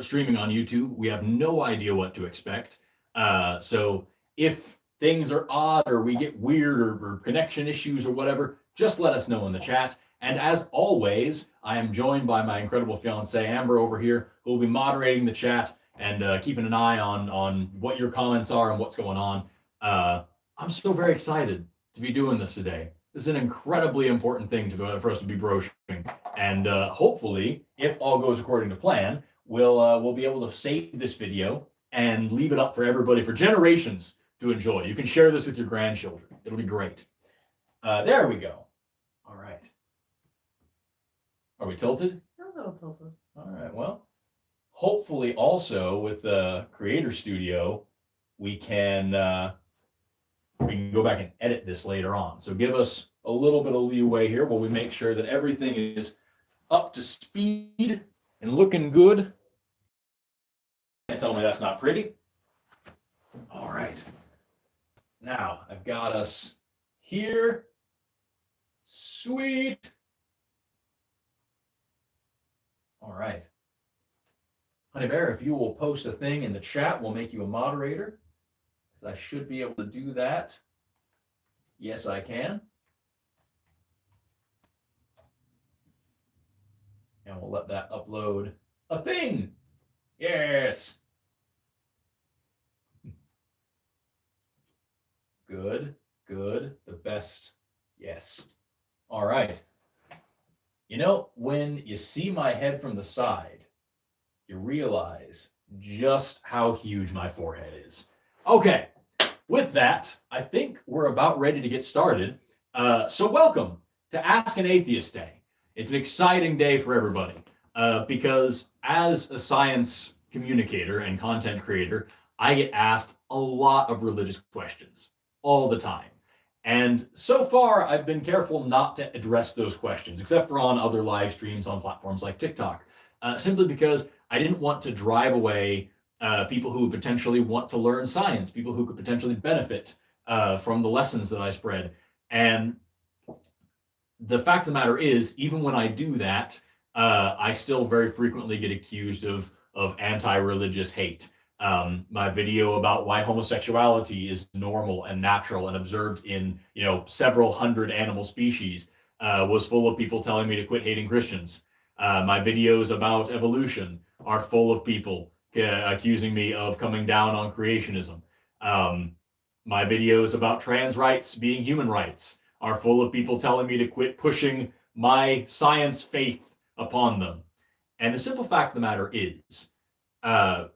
streaming on YouTube, we have no idea what to expect. So if things are odd or we get weird or connection issues or whatever, just let us know in the chat. And as always, I am joined by my incredible fiance Amber over here, who will be moderating the chat and keeping an eye on what your comments are and what's going on. I'm so very excited to be doing this today. This is an incredibly important thing for us to be broaching, and hopefully, if all goes according to plan, we'll be able to save this video and leave it up for everybody for generations to enjoy. You can share this with your grandchildren. It'll be great. There we go. All right. Are we tilted? A little tilted. All right. Well, hopefully, also with the Creator Studio, we can go back and edit this later on. So give us a little bit of leeway here while we make sure that everything is up to speed and looking good. Can't tell me that's not pretty. All right. Now I've got us here. Sweet. All right. Honey Bear, if you will post a thing in the chat, we'll make you a moderator. Because I should be able to do that. Yes, I can. And we'll let that upload a thing. Yes. Good, good, the best. Yes. All right. You know, when you see my head from the side, you realize just how huge my forehead is. Okay, with that, I think we're about ready to get started. So welcome to Ask an Atheist Day. It's an exciting day for everybody because as a science communicator and content creator, I get asked a lot of religious questions all the time. And so far, I've been careful not to address those questions, except for on other live streams on platforms like TikTok, simply because I didn't want to drive away people who potentially want to learn science, people who could potentially benefit from the lessons that I spread. And the fact of the matter is, even when I do that, I still very frequently get accused of anti-religious hate. My video about why homosexuality is normal and natural and observed in several hundred animal species was full of people telling me to quit hating Christians. My videos about evolution are full of people accusing me of coming down on creationism. My videos about trans rights being human rights are full of people telling me to quit pushing my science faith upon them. And the simple fact of the matter is, I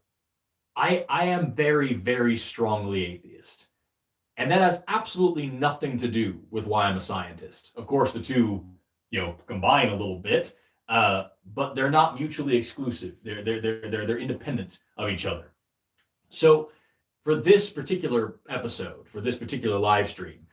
am very, very strongly atheist. And that has absolutely nothing to do with why I'm a scientist. Of course, the two, combine a little bit, but they're not mutually exclusive. They're independent of each other. So for this particular episode, for this particular live stream,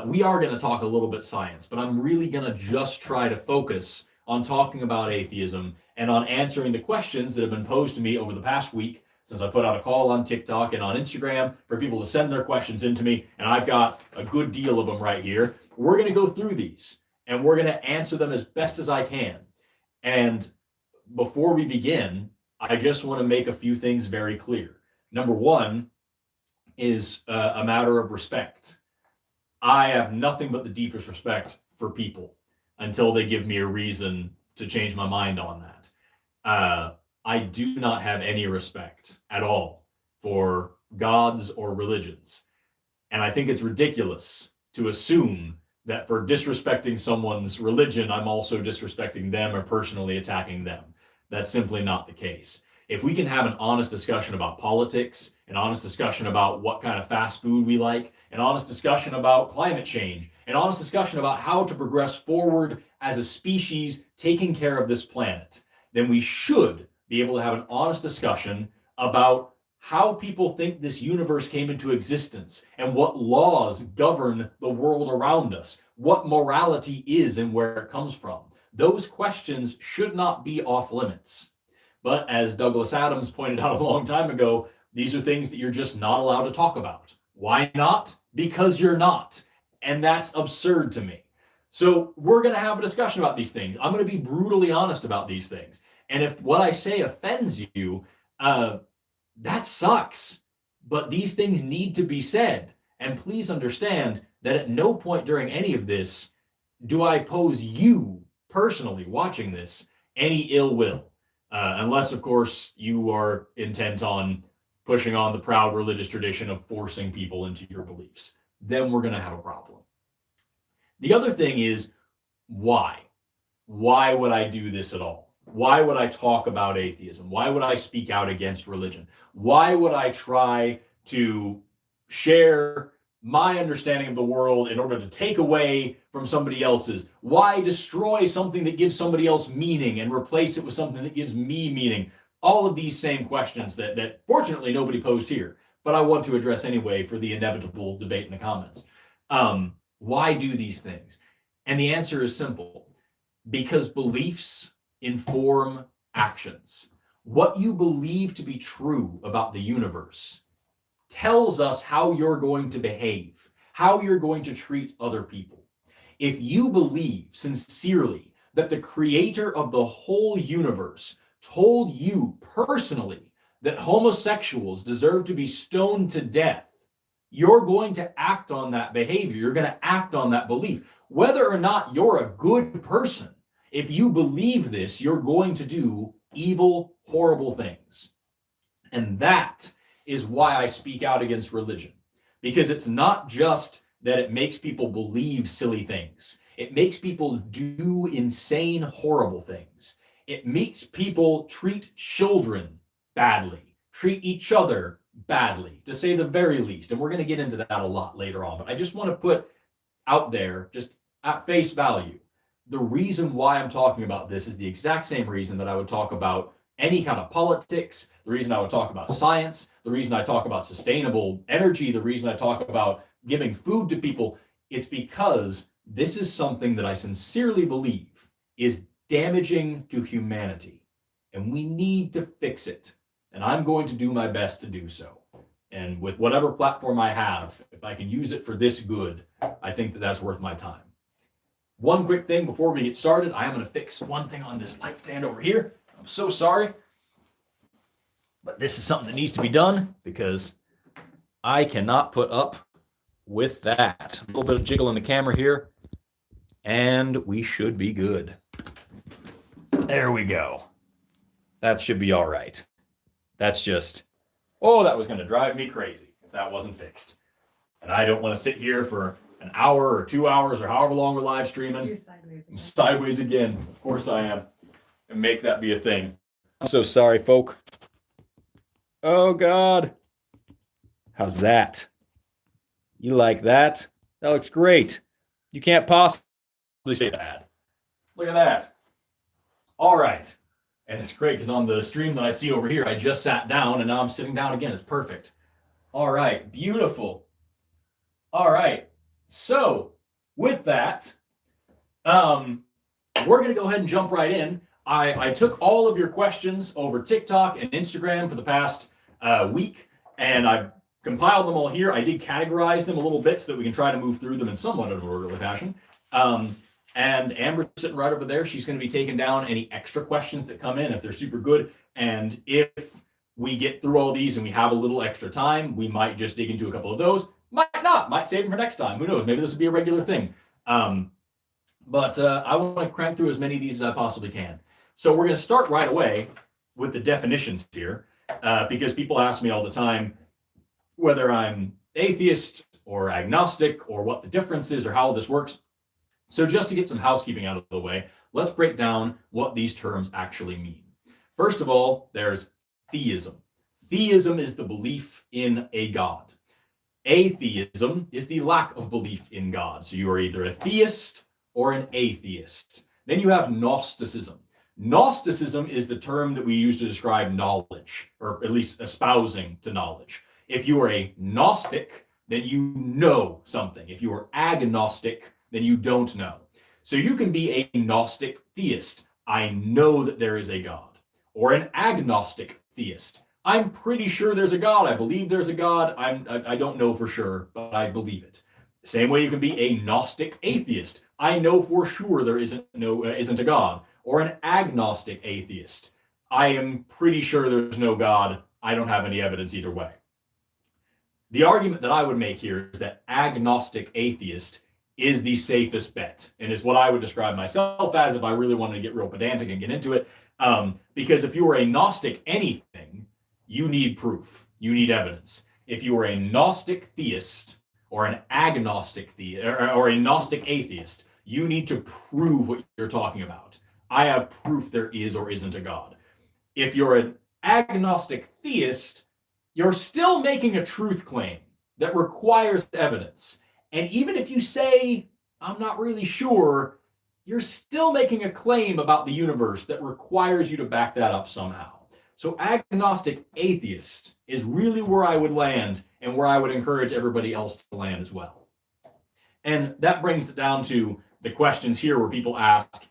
we are going to talk a little bit science, but I'm really going to just try to focus on talking about atheism and on answering the questions that have been posed to me over the past week since I put out a call on TikTok and on Instagram for people to send their questions in to me, and I've got a good deal of them right here. We're going to go through these, and we're going to answer them as best as I can. And before we begin, I just want to make a few things very clear. Number one is a matter of respect. I have nothing but the deepest respect for people until they give me a reason to change my mind on that. I do not have any respect at all for gods or religions. And I think it's ridiculous to assume that for disrespecting someone's religion, I'm also disrespecting them or personally attacking them. That's simply not the case. If we can have an honest discussion about politics, an honest discussion about what kind of fast food we like, an honest discussion about climate change, an honest discussion about how to progress forward as a species taking care of this planet, then we should be able to have an honest discussion about how people think this universe came into existence and what laws govern the world around us, what morality is and where it comes from. Those questions should not be off limits. But as Douglas Adams pointed out a long time ago, these are things that you're just not allowed to talk about. Why not? Because you're not. And that's absurd to me. So we're going to have a discussion about these things. I'm going to be brutally honest about these things. And if what I say offends you, that sucks. But these things need to be said. And please understand that at no point during any of this do I pose you personally watching this any ill will. Unless, of course, you are intent on pushing on the proud religious tradition of forcing people into your beliefs. Then we're going to have a problem. The other thing is, why? Why would I do this at all? Why would I talk about atheism? Why would I speak out against religion? Why would I try to share my understanding of the world in order to take away from somebody else's? Why destroy something that gives somebody else meaning and replace it with something that gives me meaning? All of these same questions that fortunately nobody posed here, but I want to address anyway for the inevitable debate in the comments. Why do these things? And the answer is simple. Because beliefs inform actions. What you believe to be true about the universe tells us how you're going to behave, how you're going to treat other people. If you believe sincerely that the creator of the whole universe told you personally that homosexuals deserve to be stoned to death, you're going to act on that behavior. You're going to act on that belief. Whether or not you're a good person, if you believe this, you're going to do evil, horrible things. And that is why I speak out against religion. Because it's not just that it makes people believe silly things. It makes people do insane, horrible things. It makes people treat children badly, treat each other badly, to say the very least. And we're going to get into that a lot later on. But I just want to put out there, just at face value, the reason why I'm talking about this is the exact same reason that I would talk about any kind of politics, the reason I would talk about science, the reason I talk about sustainable energy, the reason I talk about giving food to people. It's because this is something that I sincerely believe is damaging to humanity, and we need to fix it. And I'm going to do my best to do so. And with whatever platform I have, if I can use it for this good, I think that that's worth my time. One quick thing before we get started, I am going to fix one thing on this light stand over here. I'm so sorry, but this is something that needs to be done because I cannot put up with that. A little bit of jiggle in the camera here, and we should be good. There we go. That should be all right. That's just, that was going to drive me crazy if that wasn't fixed. And I don't want to sit here for an hour or 2 hours or however long we're live streaming. You're sideways again. I'm sideways again. Of course I am. And make that be a thing. I'm so sorry, folk. Oh, God. How's that? You like that? That looks great. You can't possibly say bad. Look at that. All right. And it's great because on the stream that I see over here, I just sat down and now I'm sitting down again. It's perfect. All right. Beautiful. All right. So with that, we're going to go ahead and jump right in. I took all of your questions over TikTok and Instagram for the past week, and I've compiled them all here. I did categorize them a little bit so that we can try to move through them in somewhat of an orderly fashion. And Amber's sitting right over there. She's going to be taking down any extra questions that come in if they're super good. And if we get through all these and we have a little extra time, we might just dig into a couple of those. Might not. Might save them for next time. Who knows? Maybe this will be a regular thing. But I want to crank through as many of these as I possibly can. So we're going to start right away with the definitions here, because people ask me all the time whether I'm atheist or agnostic or what the difference is or how this works. So just to get some housekeeping out of the way, let's break down what these terms actually mean. First of all, there's theism. Theism is the belief in a God. Atheism is the lack of belief in God. So you are either a theist or an atheist. Then you have Gnosticism. Gnosticism is the term that we use to describe knowledge, or at least espousing to knowledge. If you are a Gnostic, then you know something. If you are agnostic, then you don't know. So you can be a Gnostic theist. I know that there is a God. Or an agnostic theist. I'm pretty sure there's a God. I believe there's a God. I don't know for sure, but I believe it. Same way you can be a Gnostic atheist. I know for sure there isn't a God. Or an agnostic atheist. I am pretty sure there's no God. I don't have any evidence either way. The argument that I would make here is that agnostic atheist is the safest bet, and is what I would describe myself as if I really wanted to get real pedantic and get into it. Because if you are a Gnostic anything, you need proof, you need evidence. If you are a Gnostic theist or an agnostic theist or a Gnostic atheist, you need to prove what you're talking about. I have proof there is or isn't a God. If you're an agnostic theist, you're still making a truth claim that requires evidence. And even if you say, I'm not really sure, you're still making a claim about the universe that requires you to back that up somehow. So agnostic atheist is really where I would land and where I would encourage everybody else to land as well. And that brings it down to the questions here where people ask,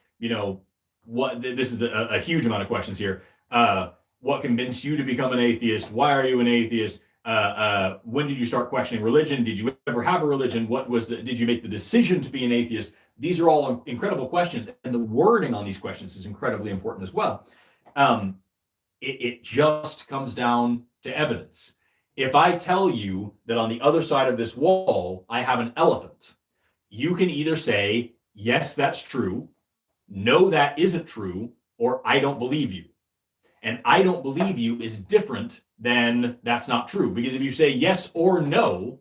what this is a huge amount of questions here. What convinced you to become an atheist? Why are you an atheist? When did you start questioning religion? Did you ever have a religion? Did you make the decision to be an atheist? These are all incredible questions, and the wording on these questions is incredibly important as well. It just comes down to evidence. If I tell you that on the other side of this wall, I have an elephant, you can either say, yes, that's true, no, that isn't true, or I don't believe you. And I don't believe you is different than that's not true. Because if you say yes or no,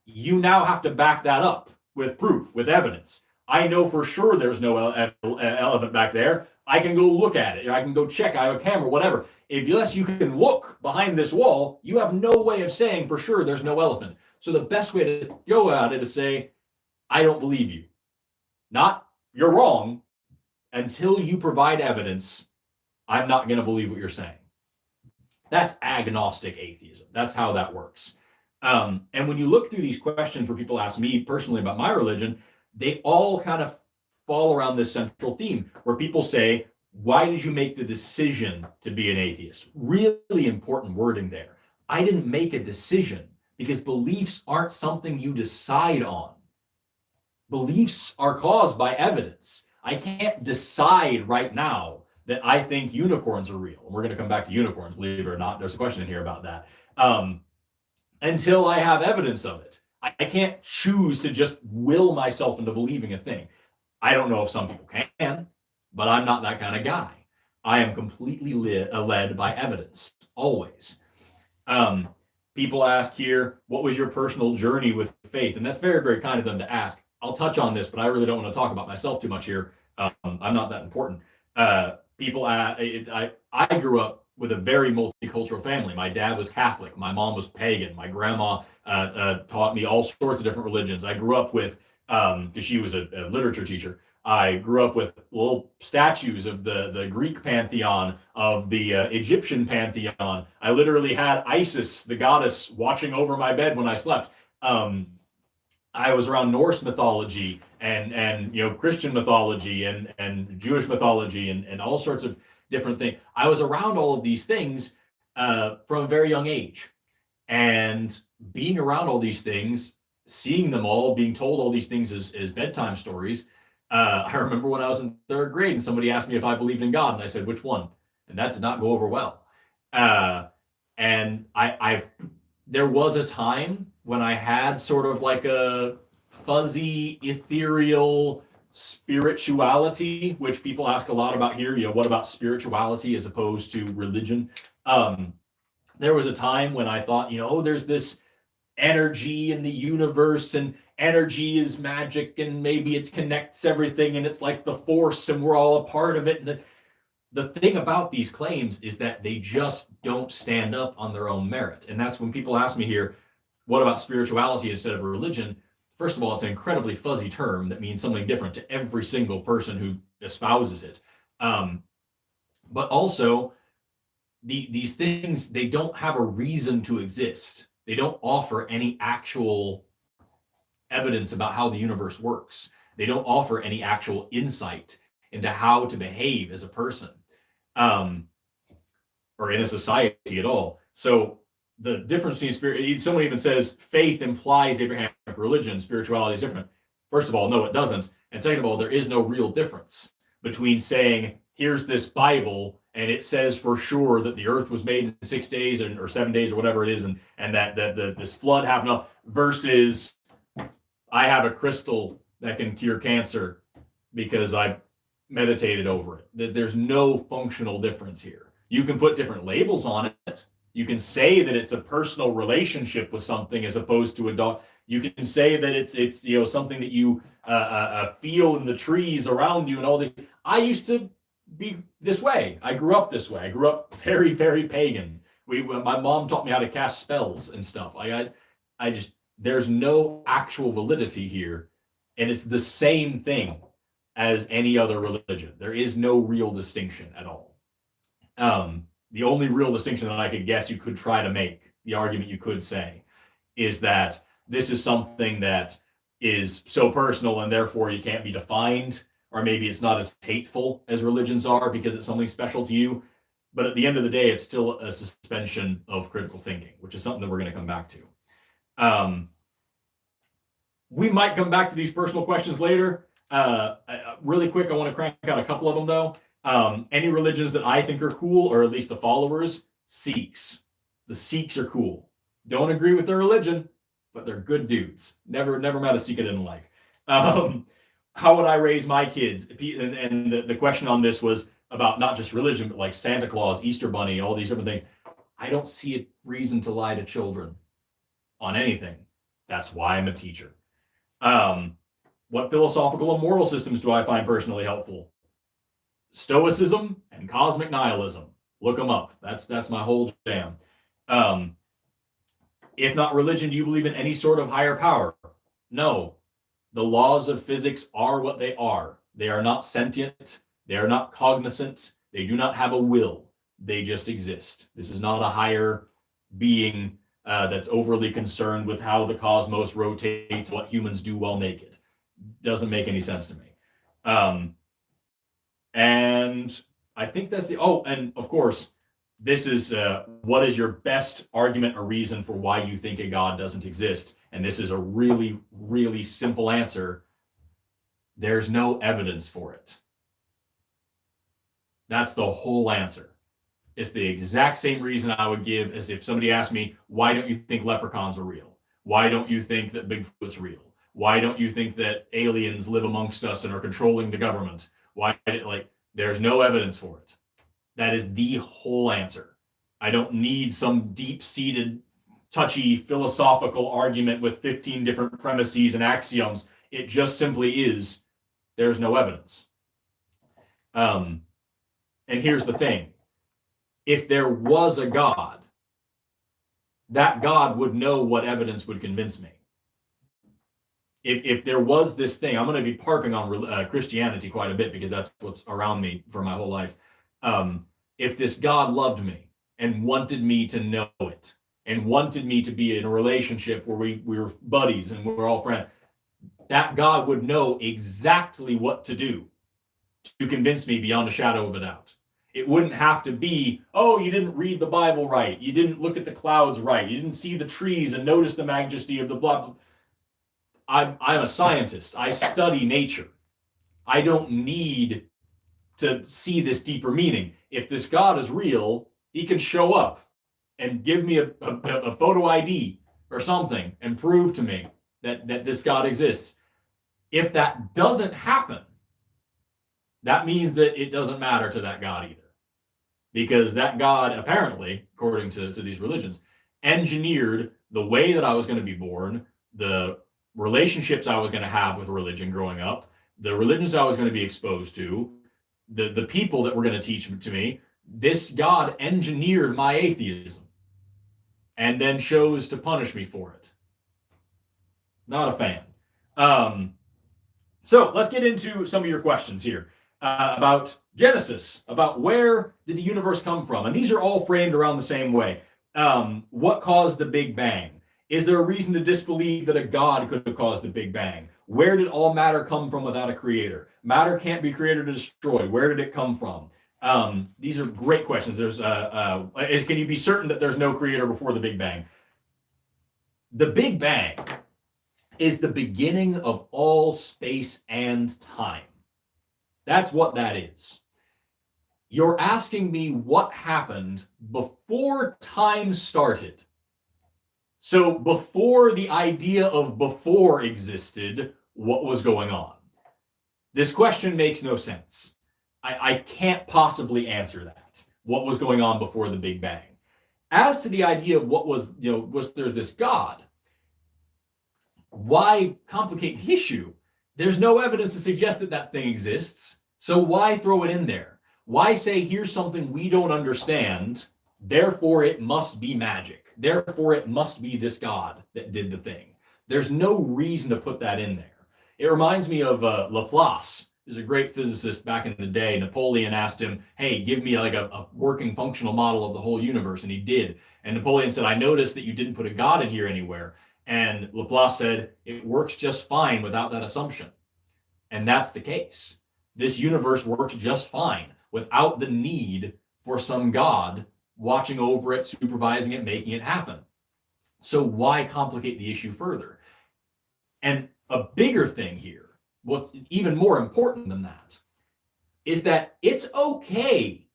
you now have to back that up with proof, with evidence. I know for sure there's no elephant back there. I can go look at it. I can go check. I have a camera, whatever. Unless you can look behind this wall, you have no way of saying for sure there's no elephant. So the best way to go at it is say, I don't believe you. Not, you're wrong. Until you provide evidence, I'm not going to believe what you're saying. That's agnostic atheism. That's how that works. And when you look through these questions where people ask me personally about my religion, they all kind of fall around this central theme where people say, why did you make the decision to be an atheist? Really important wording there. I didn't make a decision because beliefs aren't something you decide on. Beliefs are caused by evidence. I can't decide right now that I think unicorns are real. We're going to come back to unicorns, believe it or not. There's a question in here about that. Until I have evidence of it. I can't choose to just will myself into believing a thing. I don't know if some people can, but I'm not that kind of guy. I am completely led by evidence, always. People ask here, what was your personal journey with faith? And that's very, very kind of them to ask. I'll touch on this, but I really don't want to talk about myself too much here. I'm not that important. I grew up with a very multicultural family. My dad was Catholic. My mom was pagan. My grandma taught me all sorts of different religions. I grew up with, because she was a literature teacher, I grew up with little statues of the Greek pantheon, of the Egyptian pantheon. I literally had Isis, the goddess, watching over my bed when I slept. I was around Norse mythology and Christian mythology and Jewish mythology and all sorts of different things. I was around all of these things from a very young age. And being around all these things, seeing them all, being told all these things as bedtime stories. I remember when I was in third grade and somebody asked me if I believed in God, and I said, which one? And that did not go over well. And there was a time when I had sort of like a fuzzy, ethereal spirituality, which people ask a lot about here. What about spirituality as opposed to religion? There was a time when I thought, there's this energy in the universe, and energy is magic, and maybe it connects everything, and it's like the force, and we're all a part of it. And the thing about these claims is that they just don't stand up on their own merit. And that's when people ask me here, what about spirituality instead of religion? First of all, it's an incredibly fuzzy term that means something different to every single person who espouses it. But also, these things, they don't have a reason to exist. They don't offer any actual evidence about how the universe works. They don't offer any actual insight into how to behave as a person or in a society at all. So the difference between spirit, someone even says faith implies Abrahamic religion, spirituality is different. First of all, no, it doesn't. And second of all, there is no real difference between saying, here's this Bible and it says for sure that the earth was made in 6 days or 7 days or whatever it is, and that this flood happened, versus I have a crystal that can cure cancer because I meditated over it. There's no functional difference here. You can put different labels on it. You can say that it's a personal relationship with something as opposed to a dog. You can say that it's something that you feel in the trees around you and all the. I used to be this way. I grew up this way. I grew up very, very pagan. My mom taught me how to cast spells and stuff. I just, there's no actual validity here, and it's the same thing as any other religion. There is no real distinction at all. The only real distinction that I could guess you could try to make, the argument you could say, is that this is something that is so personal and therefore you can't be defined, or maybe it's not as hateful as religions are because it's something special to you. But at the end of the day, it's still a suspension of critical thinking, which is something that we're going to come back to. We might come back to these personal questions later. Really quick, I want to crank out a couple of them, though. Any religions that I think are cool, or at least the followers, Sikhs. The Sikhs are cool. Don't agree with their religion, but they're good dudes. Never met a Sikh I didn't like. How would I raise my kids? And the question on this was about not just religion, but like Santa Claus, Easter Bunny, all these different things. I don't see a reason to lie to children on anything. That's why I'm a teacher. What philosophical and moral systems do I find personally helpful? Stoicism and cosmic nihilism. Look them up. That's my whole jam. If not religion, do you believe in any sort of higher power? No. The laws of physics are what they are. They are not sentient. They are not cognizant. They do not have a will. They just exist. This is not a higher being that's overly concerned with how the cosmos rotates, what humans do while naked. Doesn't make any sense to me. And I think that's and of course, this is what is your best argument or reason for why you think a God doesn't exist? And this is a really, really simple answer. There's no evidence for it. That's the whole answer. It's the exact same reason I would give as if somebody asked me, why don't you think leprechauns are real? Why don't you think that Bigfoot's real? Why don't you think that aliens live amongst us and are controlling the government? There's no evidence for it. That is the whole answer. I don't need some deep-seated, touchy philosophical argument with 15 different premises and axioms. It just simply is, there's no evidence. And here's the thing. If there was a God, that God would know what evidence would convince me. If there was this thing, I'm going to be harping on Christianity quite a bit because that's what's around me for my whole life. If this God loved me and wanted me to know it and wanted me to be in a relationship where we were buddies and we're all friends, that God would know exactly what to do to convince me beyond a shadow of a doubt. It wouldn't have to be, oh, you didn't read the Bible right. You didn't look at the clouds right. You didn't see the trees and notice the majesty of the blah. I'm a scientist. I study nature. I don't need to see this deeper meaning. If this God is real, he can show up and give me a photo ID or something and prove to me that this God exists. If that doesn't happen, that means that it doesn't matter to that God either. Because that God, apparently, according to these religions, engineered the way that I was going to be born, the relationships I was going to have with religion growing up, the religions I was going to be exposed to, the people that were going to teach to me. This God engineered my atheism and then chose to punish me for it. Not a fan. So let's get into some of your questions here about Genesis, about where did the universe come from? And these are all framed around the same way. What caused the Big Bang? Is there a reason to disbelieve that a God could have caused the Big Bang? Where did all matter come from without a creator? Matter can't be created or destroyed. Where did it come from? These are great questions. There's can you be certain that there's no creator before the Big Bang? The Big Bang is the beginning of all space and time. That's what that is. You're asking me what happened before time started. So before the idea of before existed, what was going on? This question makes no sense. I can't possibly answer that. What was going on before the Big Bang? As to the idea of what was, was there this God? Why complicate the issue? There's no evidence to suggest that that thing exists. So why throw it in there? Why say here's something we don't understand, therefore it must be magic. Therefore it must be this God that did the thing. There's no reason to put that in there. It reminds me of Laplace, who's a great physicist back in the day. Napoleon asked him, hey, give me like a working functional model of the whole universe, and he did. And Napoleon said, I noticed that you didn't put a God in here anywhere. And Laplace said, it works just fine without that assumption. And that's the case. This universe works just fine without the need for some God watching over it, supervising it, making it happen. So why complicate the issue further? And a bigger thing here, what's even more important than that, is that it's okay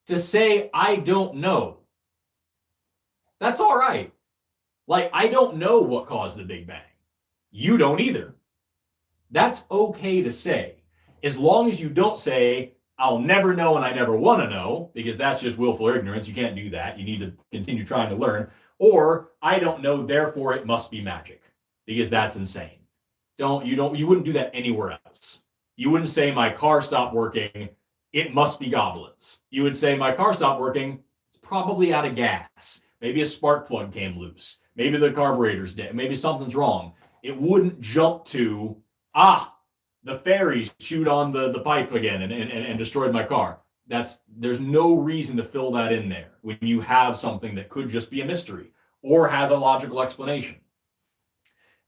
to say, I don't know. That's all right. Like, I don't know what caused the Big Bang. You don't either. That's okay to say, as long as you don't say, I'll never know and I never want to know, because that's just willful ignorance. You can't do that. You need to continue trying to learn. Or, I don't know, therefore it must be magic, because that's insane. You wouldn't do that anywhere else. You wouldn't say my car stopped working, it must be goblins. You would say my car stopped working, it's probably out of gas. Maybe a spark plug came loose. Maybe the carburetor's dead. Maybe something's wrong. It wouldn't jump to, the fairies chewed on the pipe again and destroyed my car. There's no reason to fill that in there when you have something that could just be a mystery or has a logical explanation.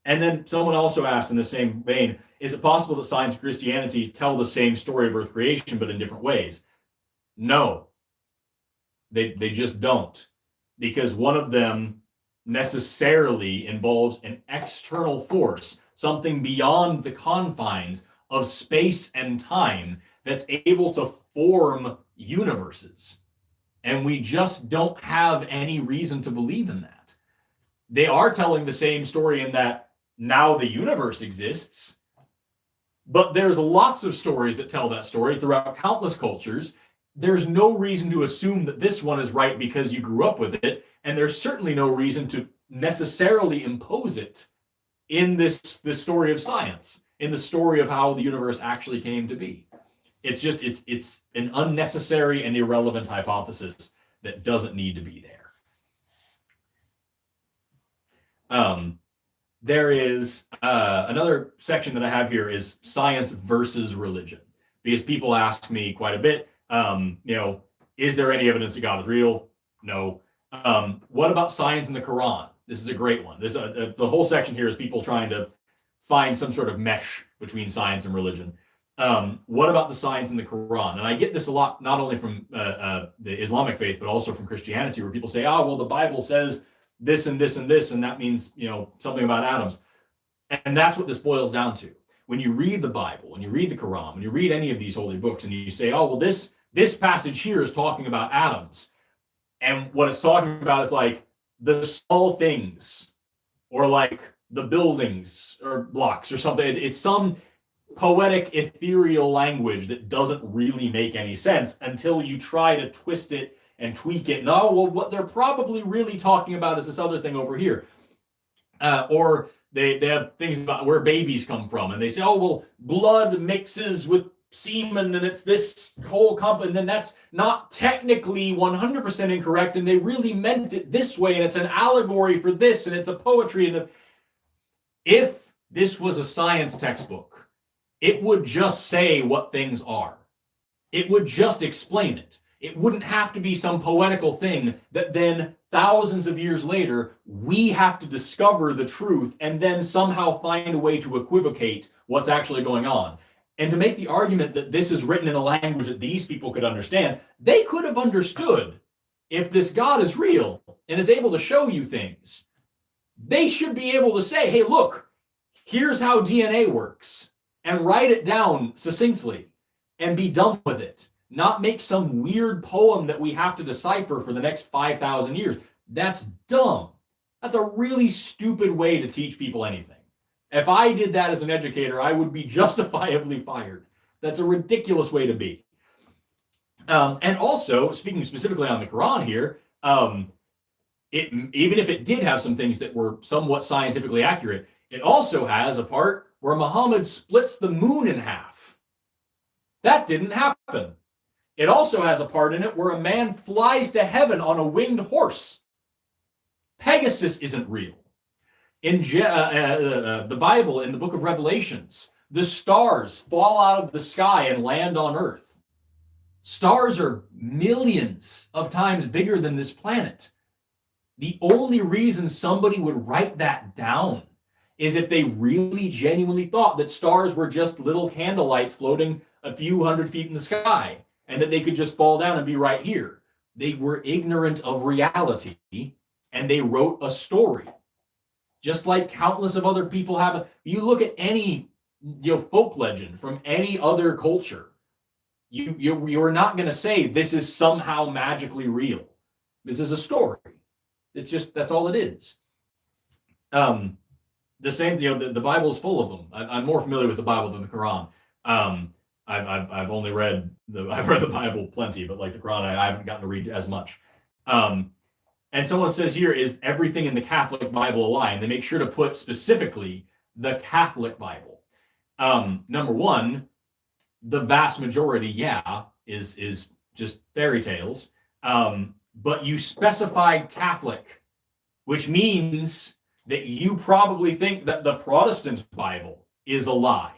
And then someone also asked in the same vein, is it possible that science and Christianity tell the same story of Earth creation but in different ways? No, they just don't, because one of them necessarily involves an external force, something beyond the confines of space and time that's able to form universes. And we just don't have any reason to believe in that. They are telling the same story in that now the universe exists, but there's lots of stories that tell that story throughout countless cultures. There's no reason to assume that this one is right because you grew up with it, and there's certainly no reason to necessarily impose it in this story of science, in the story of how the universe actually came to be. It's just, it's an unnecessary and irrelevant hypothesis that doesn't need to be there. There is another section that I have here is science versus religion, because people ask me quite a bit, is there any evidence that God is real? No. What about science in the Quran? This is a great one. The whole section here is people trying to find some sort of mesh between science and religion. What about the science in the Quran? And I get this a lot, not only from the Islamic faith, but also from Christianity, where people say, well, the Bible says this and this and this, and that means, something about atoms. And that's what this boils down to. When you read the Bible, when you read the Quran, when you read any of these holy books, and you say, this passage here is talking about atoms. And what it's talking about is like the small things, or like the buildings or blocks or something. It's some poetic, ethereal language that doesn't really make any sense until you try to twist it and tweak it. What they're probably really talking about is this other thing over here. Or they have things about where babies come from, and they say, blood mixes with semen, and it's this whole and then that's not technically 100% incorrect, and they really meant it this way, and it's an allegory for this, and it's a poetry. And if this was a science textbook, it would just say what things are. It would just explain it. It wouldn't have to be some poetical thing that then thousands of years later, we have to discover the truth and then somehow find a way to equivocate what's actually going on. And to make the argument that this is written in a language that these people could understand, they could have understood if this God is real and is able to show you things. They should be able to say, hey, look, here's how DNA works, and write it down succinctly and be done with it. not make some weird poem that we have to decipher for the next 5,000 years. That's dumb. That's a really stupid way to teach people anything. If I did that as an educator, I would be justifiably fired. That's a ridiculous way to be. And also, speaking specifically on the Quran here, even if it did have some things that were somewhat scientifically accurate, it also has a part where Muhammad splits the moon in half. That didn't happen. It also has a part in it where a man flies to heaven on a winged horse. Pegasus isn't real. In the Bible, in the book of Revelations, the stars fall out of the sky and land on Earth. Stars are millions of times bigger than this planet. The only reason somebody would write that down is if they really genuinely thought that stars were just little candle lights floating a few hundred feet in the sky and that they could just fall down and be right here. They were ignorant of reality and they wrote a story. Just like countless of other people have. You look at any folk legend from any other culture, you're not going to say this is somehow magically real. This is a story. It's just, that's all it is. The same, the Bible is full of them. I'm more familiar with the Bible than the Quran. I've only read I've read the Bible plenty, but like the Quran, I haven't gotten to read as much. And someone says here, is everything in the Catholic Bible a lie? And they make sure to put specifically the Catholic Bible. Number one, the vast majority, is just fairy tales. But you specified Catholic, which means that you probably think that the Protestant Bible is a lie,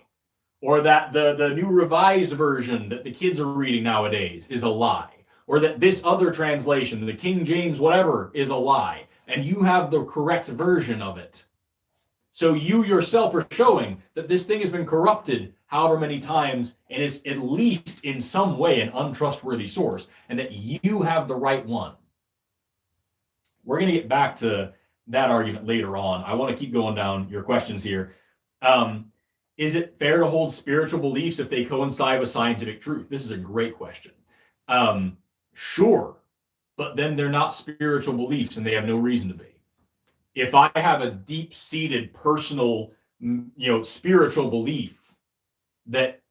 or that the new revised version that the kids are reading nowadays is a lie, or that this other translation, the King James whatever, is a lie, and you have the correct version of it. So you yourself are showing that this thing has been corrupted however many times and is at least in some way an untrustworthy source, and that you have the right one. We're going to get back to that argument later on. I want to keep going down your questions here. Is it fair to hold spiritual beliefs if they coincide with scientific truth? This is a great question. Sure, but then they're not spiritual beliefs and they have no reason to be. If I have a deep-seated personal, spiritual belief that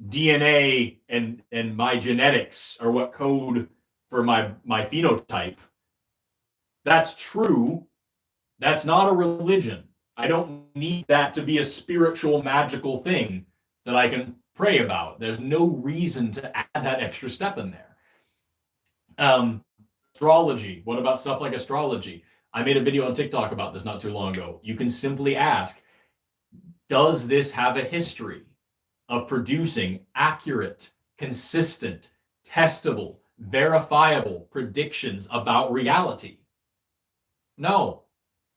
DNA and my genetics are what code for my phenotype, that's true. That's not a religion. I don't need that to be a spiritual, magical thing that I can pray about. There's no reason to add that extra step in there. Astrology. What about stuff like astrology? I made a video on TikTok about this not too long ago. You can simply ask, does this have a history of producing accurate, consistent, testable, verifiable predictions about reality? No.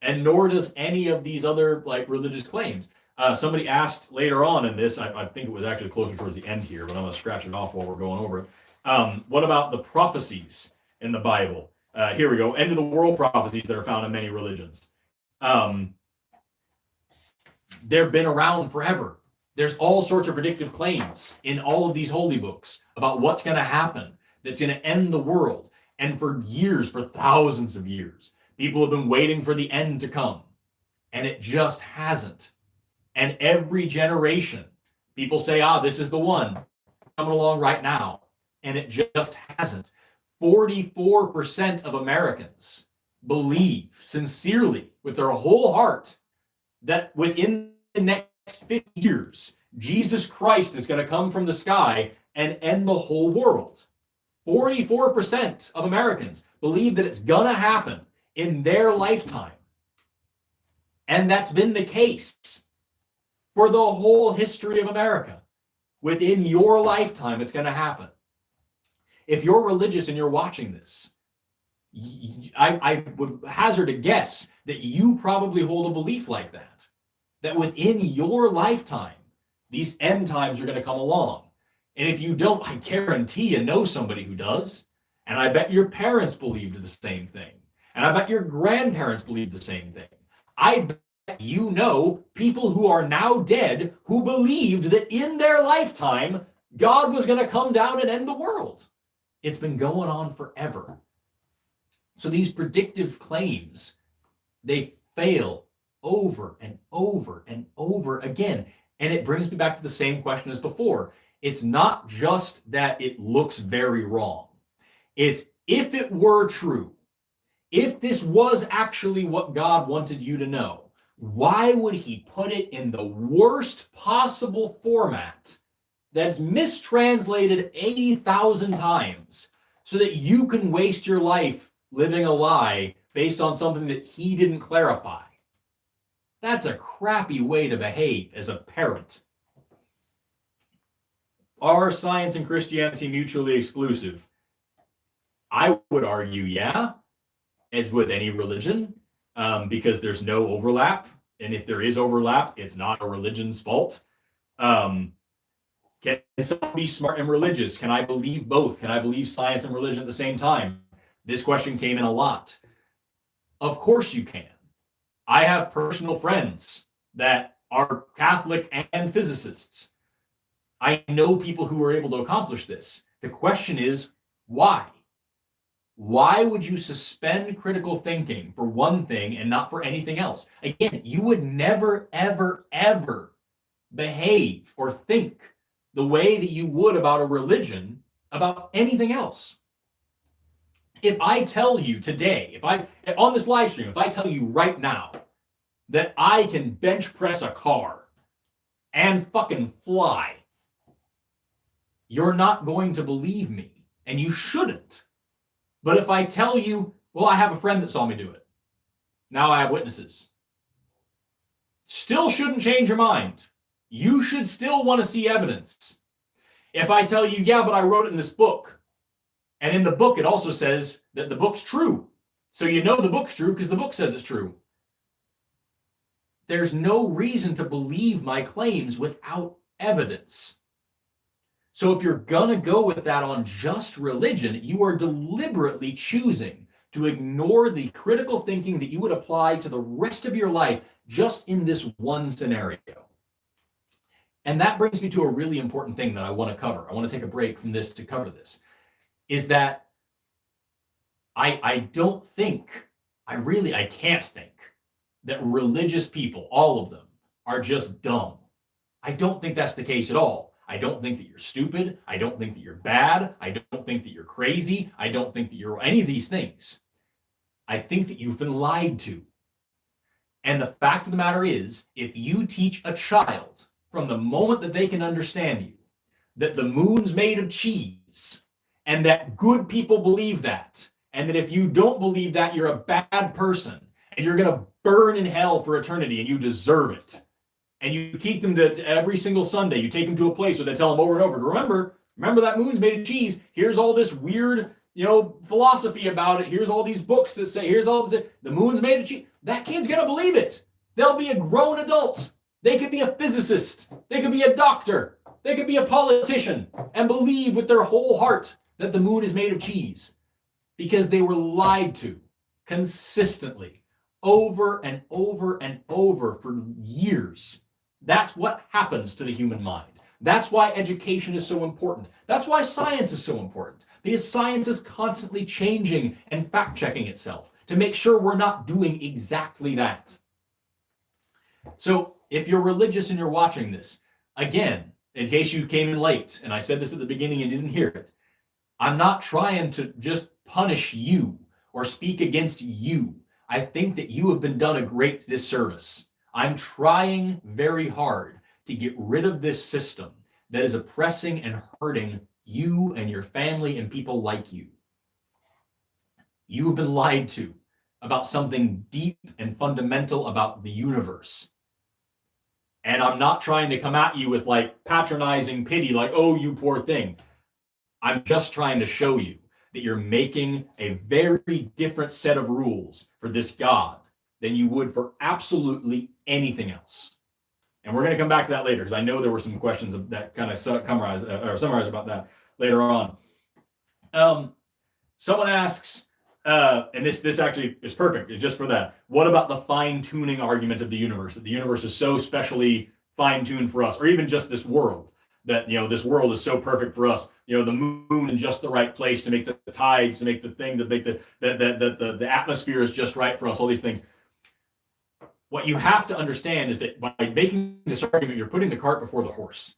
And nor does any of these other religious claims. Somebody asked later on in this, I think it was actually closer towards the end here, but I'm going to scratch it off while we're going over it. What about the prophecies in the Bible? Here we go. End of the world prophecies that are found in many religions. They've been around forever. There's all sorts of predictive claims in all of these holy books about what's going to happen, that's going to end the world. And for years, for thousands of years, people have been waiting for the end to come. And it just hasn't. And every generation, people say, this is the one coming along right now. And it just hasn't. 44% of Americans believe sincerely, with their whole heart, that within the next 50 years, Jesus Christ is going to come from the sky and end the whole world. 44% of Americans believe that it's going to happen in their lifetime. And that's been the case for the whole history of America. Within your lifetime, it's going to happen. If you're religious and you're watching this, I would hazard a guess that you probably hold a belief like that. That within your lifetime, these end times are going to come along. And if you don't, I guarantee you know somebody who does. And I bet your parents believed the same thing. And I bet your grandparents believed the same thing. I bet you know people who are now dead who believed that in their lifetime, God was going to come down and end the world. It's been going on forever. So these predictive claims, they fail over and over and over again. And it brings me back to the same question as before. It's not just that it looks very wrong. It's if it were true, if this was actually what God wanted you to know, why would he put it in the worst possible format that's mistranslated 80,000 times so that you can waste your life living a lie based on something that he didn't clarify? That's a crappy way to behave as a parent. Are science and Christianity mutually exclusive? I would argue, yeah, as with any religion, because there's no overlap. And if there is overlap, it's not a religion's fault. Can someone be smart and religious? Can I believe both? Can I believe science and religion at the same time? This question came in a lot. Of course you can. I have personal friends that are Catholic and physicists. I know people who are able to accomplish this. The question is, why? Why would you suspend critical thinking for one thing and not for anything else? Again, you would never, ever, ever behave or think the way that you would about a religion, about anything else. If I tell you today, on this live stream, if I tell you right now that I can bench press a car and fucking fly, you're not going to believe me, and you shouldn't. But if I tell you, well, I have a friend that saw me do it, now I have witnesses, still shouldn't change your mind. You should still want to see evidence. If I tell you, yeah, but I wrote it in this book, and in the book it also says that the book's true, so you know the book's true because the book says it's true, there's no reason to believe my claims without evidence. So if you're going to go with that on just religion, you are deliberately choosing to ignore the critical thinking that you would apply to the rest of your life just in this one scenario. And that brings me to a really important thing that I want to cover. I want to take a break from this to cover this, is that I don't think, I can't think that religious people, all of them, are just dumb. I don't think that's the case at all. I don't think that you're stupid. I don't think that you're bad. I don't think that you're crazy. I don't think that you're any of these things. I think that you've been lied to. And the fact of the matter is, if you teach a child from the moment that they can understand you that the moon's made of cheese and that good people believe that, and that if you don't believe that, you're a bad person and you're going to burn in hell for eternity and you deserve it, and you keep them to every single Sunday, you take them to a place where they tell them over and over, remember that moon's made of cheese. Here's all this weird, philosophy about it. Here's all these books that say, here's all this, the moon's made of cheese. That kid's going to believe it. They'll be a grown adult. They could be a physicist. They could be a doctor. They could be a politician and believe with their whole heart that the moon is made of cheese because they were lied to consistently over and over and over for years. That's what happens to the human mind. That's why education is so important. That's why science is so important, because science is constantly changing and fact-checking itself to make sure we're not doing exactly that. So if you're religious and you're watching this, again, in case you came in late, and I said this at the beginning and didn't hear it, I'm not trying to just punish you or speak against you. I think that you have been done a great disservice. I'm trying very hard to get rid of this system that is oppressing and hurting you and your family and people like you. You have been lied to about something deep and fundamental about the universe. And I'm not trying to come at you with patronizing pity, oh, you poor thing. I'm just trying to show you that you're making a very different set of rules for this God than you would for absolutely anything else. And we're going to come back to that later, because I know there were some questions that kind of summarize about that later on. Someone asks, and this actually is perfect, it's just for that. What about the fine-tuning argument of the universe, that the universe is so specially fine-tuned for us, or even just this world? that, this world is so perfect for us. The moon in just the right place to make the tides, to make the thing, to make the atmosphere is just right for us, all these things. What you have to understand is that by making this argument, you're putting the cart before the horse.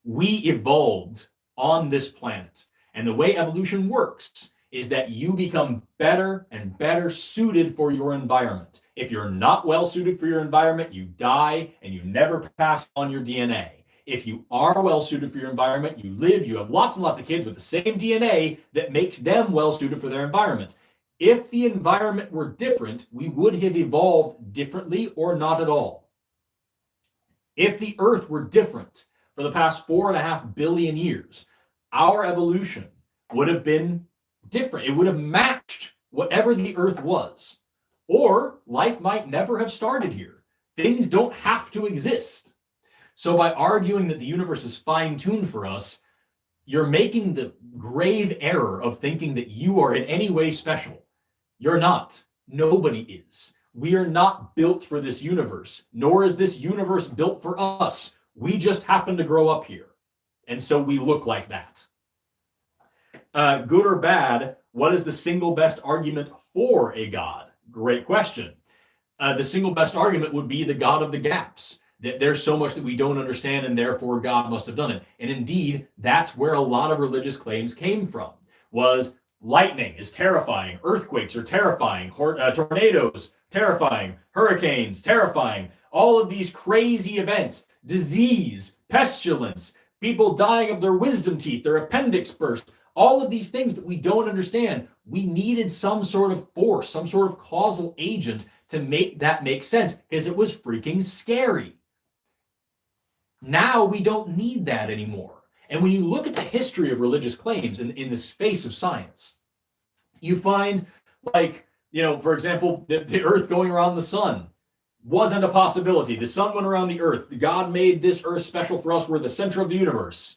We evolved on this planet. And the way evolution works is that you become better and better suited for your environment. If you're not well suited for your environment, you die and you never pass on your DNA. If you are well suited for your environment, you live, you have lots and lots of kids with the same DNA that makes them well suited for their environment. If the environment were different, we would have evolved differently or not at all. If the Earth were different for the past 4.5 billion years, our evolution would have been different. It would have matched whatever the Earth was. Or life might never have started here. Things don't have to exist. So by arguing that the universe is fine-tuned for us, you're making the grave error of thinking that you are in any way special. You're not. Nobody is. We are not built for this universe, nor is this universe built for us. We just happen to grow up here. And so we look like that. Good or bad, what is the single best argument for a God? Great question. The single best argument would be the God of the gaps. That there's so much that we don't understand and therefore God must have done it. And indeed, that's where a lot of religious claims came from, was lightning is terrifying, earthquakes are terrifying, tornadoes, terrifying, hurricanes, terrifying, all of these crazy events, disease, pestilence, people dying of their wisdom teeth, their appendix burst, all of these things that we don't understand. We needed some sort of force, some sort of causal agent to make that make sense because it was freaking scary. Now we don't need that anymore. And when you look at the history of religious claims in the space of science, you find, like, for example, the Earth going around the sun wasn't a possibility. The sun went around the Earth. God made this Earth special for us. We're the center of the universe.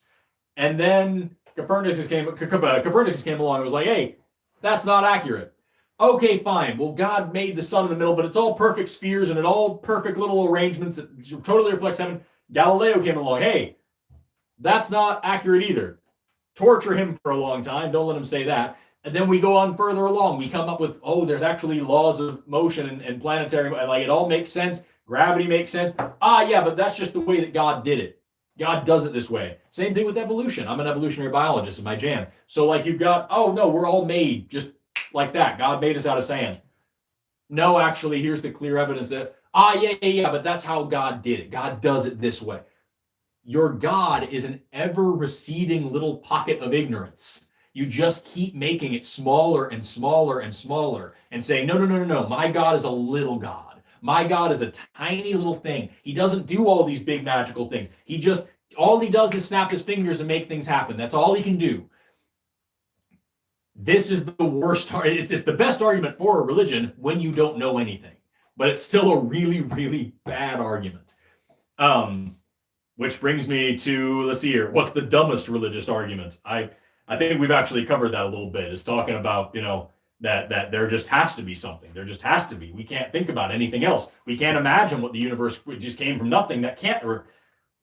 And then Copernicus came along and was like, hey, that's not accurate. Okay, fine. Well, God made the sun in the middle, but it's all perfect spheres and it all perfect little arrangements that totally reflects heaven. Galileo came along. Hey, that's not accurate either. Torture him for a long time. Don't let him say that. And then we go on further along. We come up with, there's actually laws of motion and planetary, like it all makes sense. Gravity makes sense. Yeah, but that's just the way that God did it. God does it this way. Same thing with evolution. I'm an evolutionary biologist, it's my jam. So like you've got, no, we're all made just like that. God made us out of sand. No, actually, here's the clear evidence that, yeah, but that's how God did it. God does it this way. Your God is an ever-receding little pocket of ignorance. You just keep making it smaller and smaller and smaller and saying, no, my God is a little God. My God is a tiny little thing. He doesn't do all these big magical things. All he does is snap his fingers and make things happen. That's all he can do. This is the worst. It's the best argument for a religion when you don't know anything. But it's still a really, really bad argument. Which brings me to, let's see here, what's the dumbest religious argument? I think we've actually covered that a little bit. It's talking about, that there just has to be something. There just has to be. We can't think about anything else. We can't imagine what the universe just came from nothing. That can't.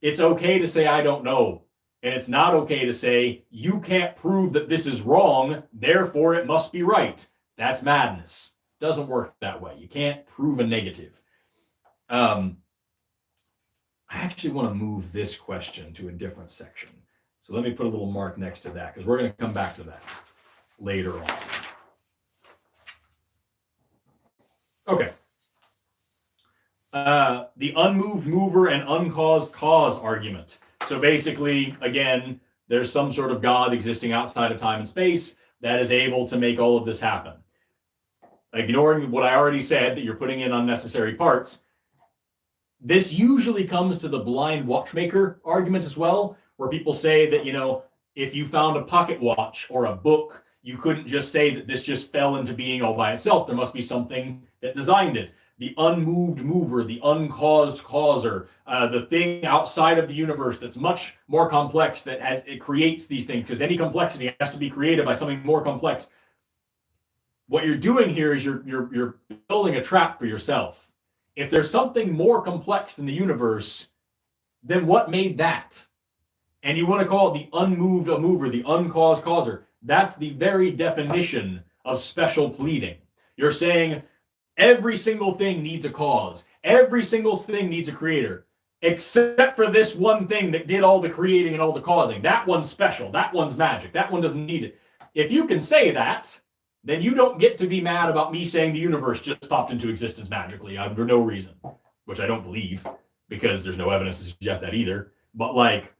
It's okay to say, I don't know. And it's not okay to say, you can't prove that this is wrong, therefore it must be right. That's madness. Doesn't work that way. You can't prove a negative. I actually want to move this question to a different section. So let me put a little mark next to that because we're going to come back to that later on. Okay. The unmoved mover and uncaused cause argument. So basically, again, there's some sort of God existing outside of time and space that is able to make all of this happen. Ignoring what I already said, that you're putting in unnecessary parts, this usually comes to the blind watchmaker argument as well, where people say that, if you found a pocket watch or a book, you couldn't just say that this just fell into being all by itself. There must be something that designed it. The unmoved mover, the uncaused causer, the thing outside of the universe that's much more complex it creates these things, because any complexity has to be created by something more complex. What you're doing here is you're building a trap for yourself. If there's something more complex than the universe, then what made that? and you want to call it the unmoved a mover, the uncaused causer, that's the very definition of special pleading. You're saying every single thing needs a cause. Every single thing needs a creator, except for this one thing that did all the creating and all the causing. That one's special. That one's magic. That one doesn't need it. If you can say that, then you don't get to be mad about me saying the universe just popped into existence magically for no reason, which I don't believe because there's no evidence to suggest that either. But like,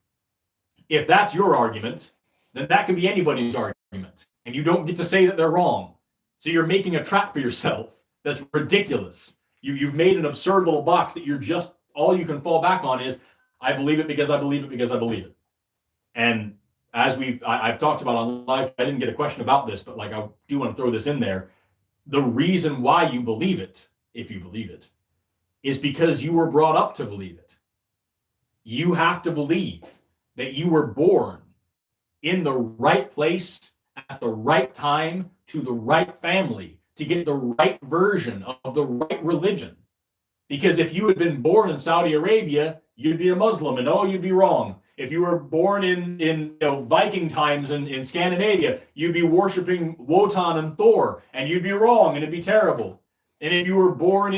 if that's your argument, then that can be anybody's argument, and you don't get to say that they're wrong. So you're making a trap for yourself. That's ridiculous. You've made an absurd little box that you're just, all you can fall back on is, I believe it because I believe it because I believe it. And as I've talked about on live, I didn't get a question about this, but like I do want to throw this in there. The reason why you believe it, if you believe it, is because you were brought up to believe it. You have to believe that you were born in the right place at the right time to the right family to get the right version of the right religion. Because if you had been born in Saudi Arabia, you'd be a Muslim, and you'd be wrong. If you were born in Viking times in Scandinavia, you'd be worshiping Wotan and Thor, and you'd be wrong, and it'd be terrible. And if you were born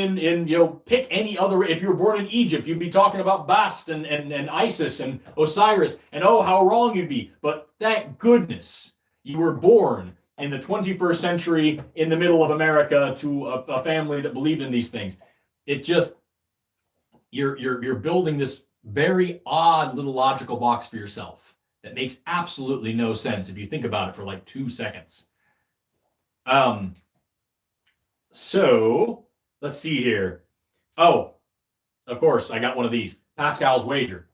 pick any other, if you were born in Egypt, you'd be talking about Bast and Isis and Osiris, and how wrong you'd be. But thank goodness you were born in the 21st century in the middle of America to a family that believed in these things. It just, you're building this very odd little logical box for yourself that makes absolutely no sense if you think about it for like 2 seconds. So let's see here. Oh, of course, I got one of these. Pascal's wager.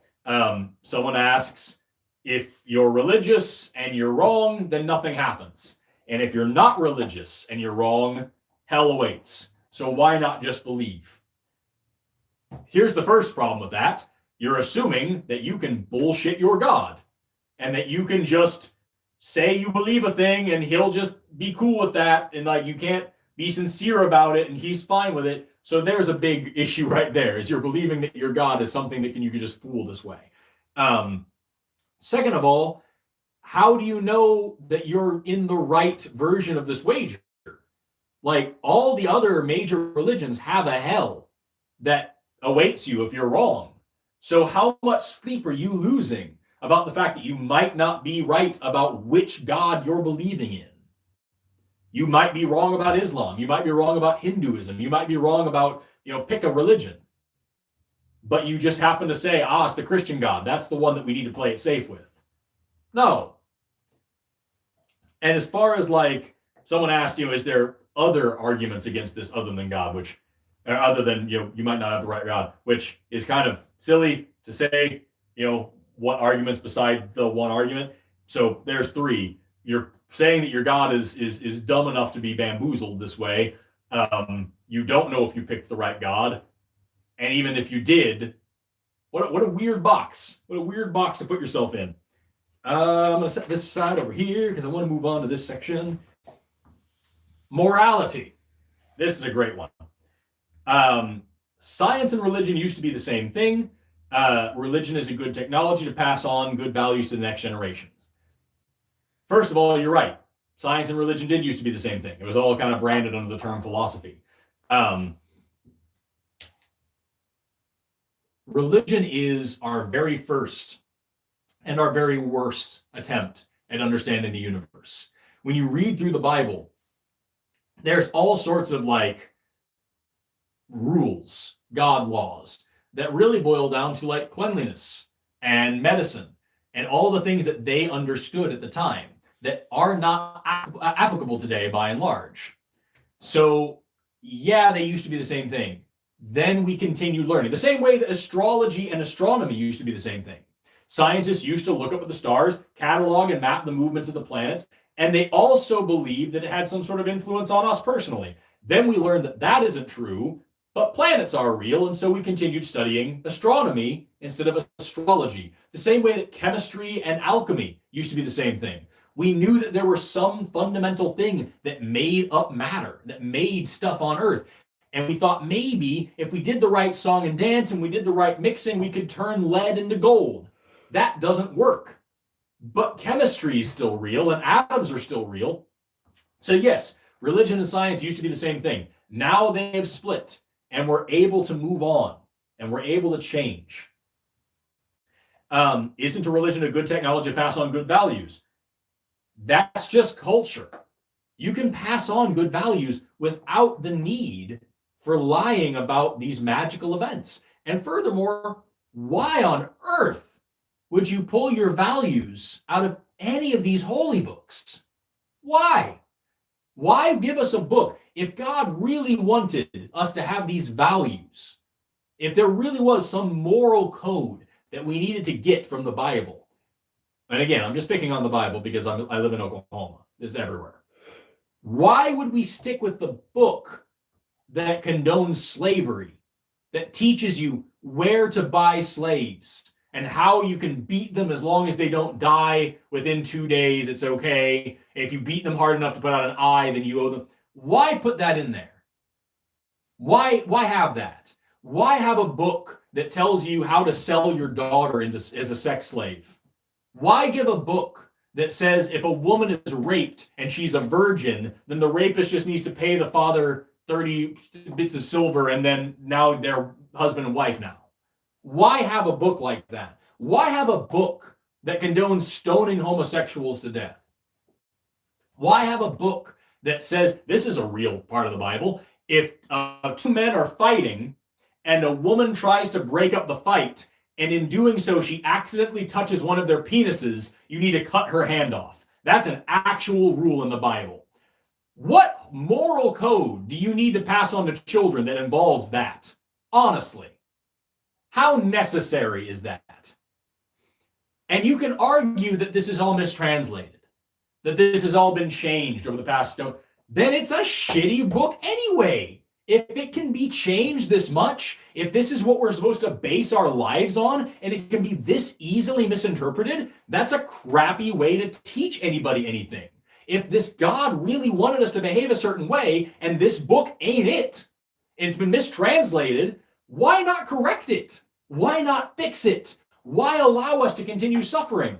Someone asks, if you're religious and you're wrong, then nothing happens. And if you're not religious and you're wrong, hell awaits. So why not just believe? Here's the first problem with that. You're assuming that you can bullshit your God and that you can just say you believe a thing and he'll just be cool with that. And like, you can't be sincere about it and he's fine with it. So there's a big issue right there, is you're believing that your God is something that you can just fool this way. Second of all, how do you know that you're in the right version of this wager? Like, all the other major religions have a hell that awaits you if you're wrong. So how much sleep are you losing about the fact that you might not be right about which God you're believing in? You might be wrong about Islam. You might be wrong about Hinduism. You might be wrong about, pick a religion. But you just happen to say, it's the Christian God. That's the one that we need to play it safe with. No. And as far as like, someone asked, is there other arguments against this other than God, which, or other than, you might not have the right God, which is kind of silly to say, what arguments beside the one argument. So there's 3. You're saying that your God is dumb enough to be bamboozled this way. You don't know if you picked the right God. And even if you did, what a weird box. What a weird box to put yourself in. I'm going to set this aside over here because I want to move on to this section. Morality. This is a great one. Science and religion used to be the same thing. Religion is a good technology to pass on good values to the next generations. First of all, you're right. Science and religion did used to be the same thing. It was all kind of branded under the term philosophy. Religion is our very first and our very worst attempt at understanding the universe. When you read through the Bible, there's all sorts of like rules, God laws, that really boil down to like cleanliness and medicine and all the things that they understood at the time that are not applicable today by and large. So yeah, they used to be the same thing. Then we continued learning. The same way that astrology and astronomy used to be the same thing. Scientists used to look up at the stars, catalog and map the movements of the planets, and they also believed that it had some sort of influence on us personally. Then we learned that that isn't true, but planets are real, and so we continued studying astronomy instead of astrology. The same way that chemistry and alchemy used to be the same thing. We knew that there was some fundamental thing that made up matter, that made stuff on Earth. And we thought maybe if we did the right song and dance and we did the right mixing, we could turn lead into gold. that doesn't work. But chemistry is still real and atoms are still real. So yes, religion and science used to be the same thing. Now they have split and we're able to move on and we're able to change. Isn't a religion a good technology to pass on good values? That's just culture. You can pass on good values without the need for lying about these magical events. And furthermore, why on earth would you pull your values out of any of these holy books? Why? Why give us a book if God really wanted us to have these values? If there really was some moral code that we needed to get from the Bible. And again, I'm just picking on the Bible because I live in Oklahoma. It's everywhere. Why would we stick with the book that condones slavery, that teaches you where to buy slaves and how you can beat them as long as they don't die within 2 days? It's okay. If you beat them hard enough to put out an eye, then you owe them. Why put that in there? Why have that? Why have a book that tells you how to sell your daughter as a sex slave? Why give a book that says if a woman is raped and she's a virgin, then the rapist just needs to pay the father 30 bits of silver and then now they're husband and wife now? Why have a book like that? Why have a book that condones stoning homosexuals to death? Why have a book that says, this is a real part of the Bible, if two men are fighting and a woman tries to break up the fight, and in doing so, she accidentally touches one of their penises, you need to cut her hand off. That's an actual rule in the Bible. What moral code do you need to pass on to children that involves that? Honestly, how necessary is that? And you can argue that this is all mistranslated, that this has all been changed over the past, then it's a shitty book anyway. If it can be changed this much, if this is what we're supposed to base our lives on, and it can be this easily misinterpreted, that's a crappy way to teach anybody anything. If this God really wanted us to behave a certain way, and this book ain't it, and it's been mistranslated, why not correct it? Why not fix it? Why allow us to continue suffering?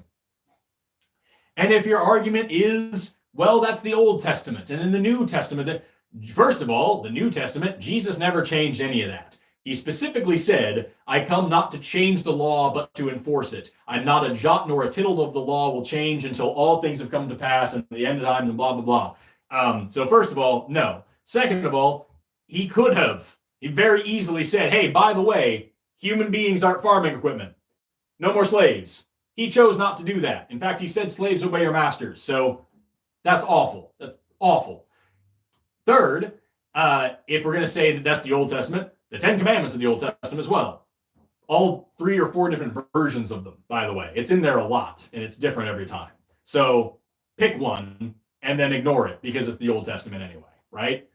And if your argument is, well, that's the Old Testament, and in the New Testament, that first of all, the New Testament, Jesus never changed any of that. He specifically said, I come not to change the law, but to enforce it. I'm not a jot nor a tittle of the law will change until all things have come to pass and the end of times and blah, blah, blah. So first of all, no. Second of all, he very easily said, hey, by the way, human beings aren't farming equipment. No more slaves. He chose not to do that. In fact, he said slaves obey your masters. So that's awful. That's awful. Third, if we're going to say that that's the Old Testament, the Ten Commandments of the Old Testament as well. All 3 or 4 different versions of them, by the way. It's in there a lot, and it's different every time. So pick one and then ignore it because it's the Old Testament anyway, right?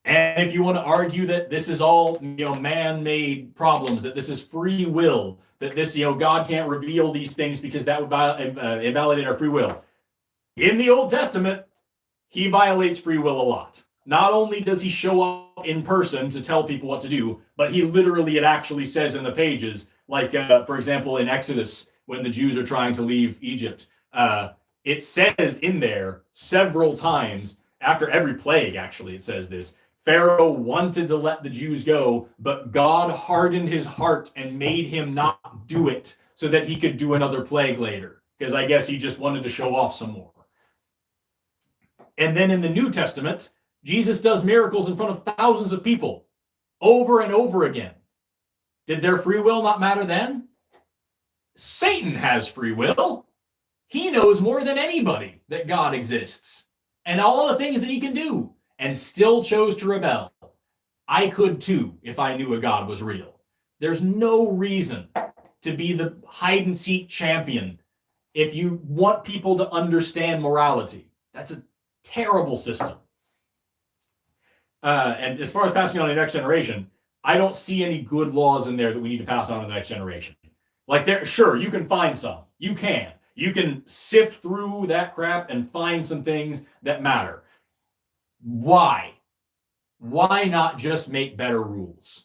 And if you want to argue that this is all, man-made problems, that this is free will, that this, God can't reveal these things because that would invalidate our free will. In the Old Testament, he violates free will a lot. Not only does he show up in person to tell people what to do, but it actually says in the pages, like, for example, in Exodus, when the Jews are trying to leave Egypt, it says in there several times, after every plague, actually, it says this, Pharaoh wanted to let the Jews go, but God hardened his heart and made him not do it so that he could do another plague later, because I guess he just wanted to show off some more. And then in the New Testament, Jesus does miracles in front of thousands of people over and over again. Did their free will not matter then? Satan has free will. He knows more than anybody that God exists and all the things that he can do, and still chose to rebel. I could too if I knew a God was real. There's no reason to be the hide-and-seek champion if you want people to understand morality. That's a terrible system. And as far as passing on to the next generation, I don't see any good laws in there that we need to pass on to the next generation. Like, sure, you can find some. You can sift through that crap and find some things that matter. Why? Why not just make better rules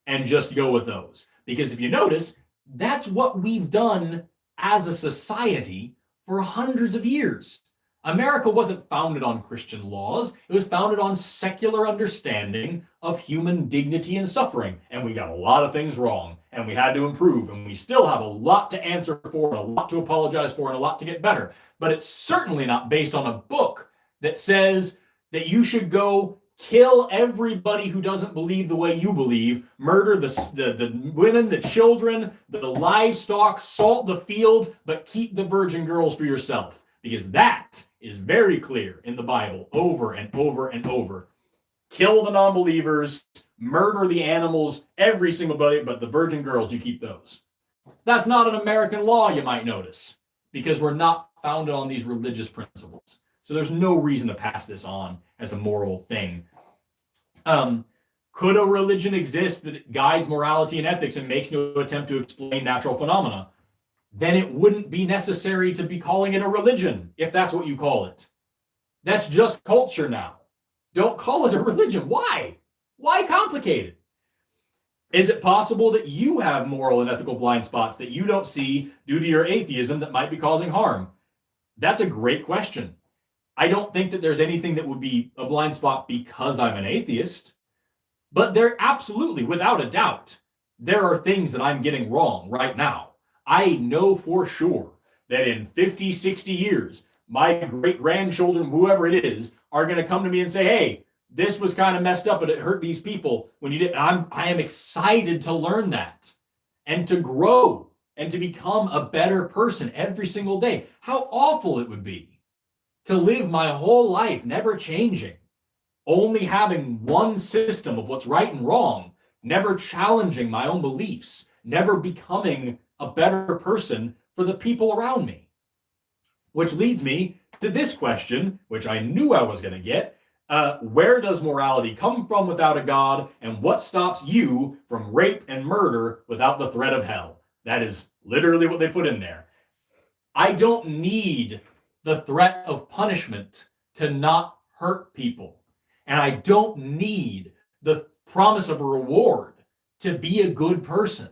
and just go with those? Because if you notice, That's what we've done as a society for hundreds of years. America wasn't founded on Christian laws. It was founded on secular understanding of human dignity and suffering. And we got a lot of things wrong, and we had to improve, and we still have a lot to answer for, and a lot to apologize for, and a lot to get better. But it's certainly not based on a book that says that you should go kill everybody who doesn't believe the way you believe, murder the women, the children, the livestock, salt the fields, but keep the virgin girls for yourself. Because that is very clear in the Bible over and over and over. Kill the non-believers, murder the animals, every single body, but the virgin girls, you keep those. That's not an American law, you might notice, because we're not founded on these religious principles. So there's no reason to pass this on as a moral thing. Could a religion exist that guides morality and ethics and makes no attempt to explain natural phenomena? Then it wouldn't be necessary to be calling it a religion, if that's what you call it. That's just culture now. Don't call it a religion. Why? Why complicate it? Is it possible that you have moral and ethical blind spots that you don't see due to your atheism that might be causing harm? That's a great question. I don't think that there's anything that would be a blind spot because I'm an atheist, but there absolutely, without a doubt, there are things that I'm getting wrong right now. I know for sure that in 50, 60 years, my great-grandchildren, whoever it is, are going to come to me and say, hey, this was kind of messed up and it hurt these people when you did. I am excited to learn that and to grow and to become a better person every single day. How awful it would be to live my whole life never changing, only having one system of what's right and wrong, never challenging my own beliefs, never becoming a better person for the people around me. Which leads me to this question, which I knew I was going to get. Where does morality come from without a God, and what stops you from rape and murder without the threat of hell? That is literally what they put in there. I don't need the threat of punishment to not hurt people. And I don't need the promise of a reward to be a good person.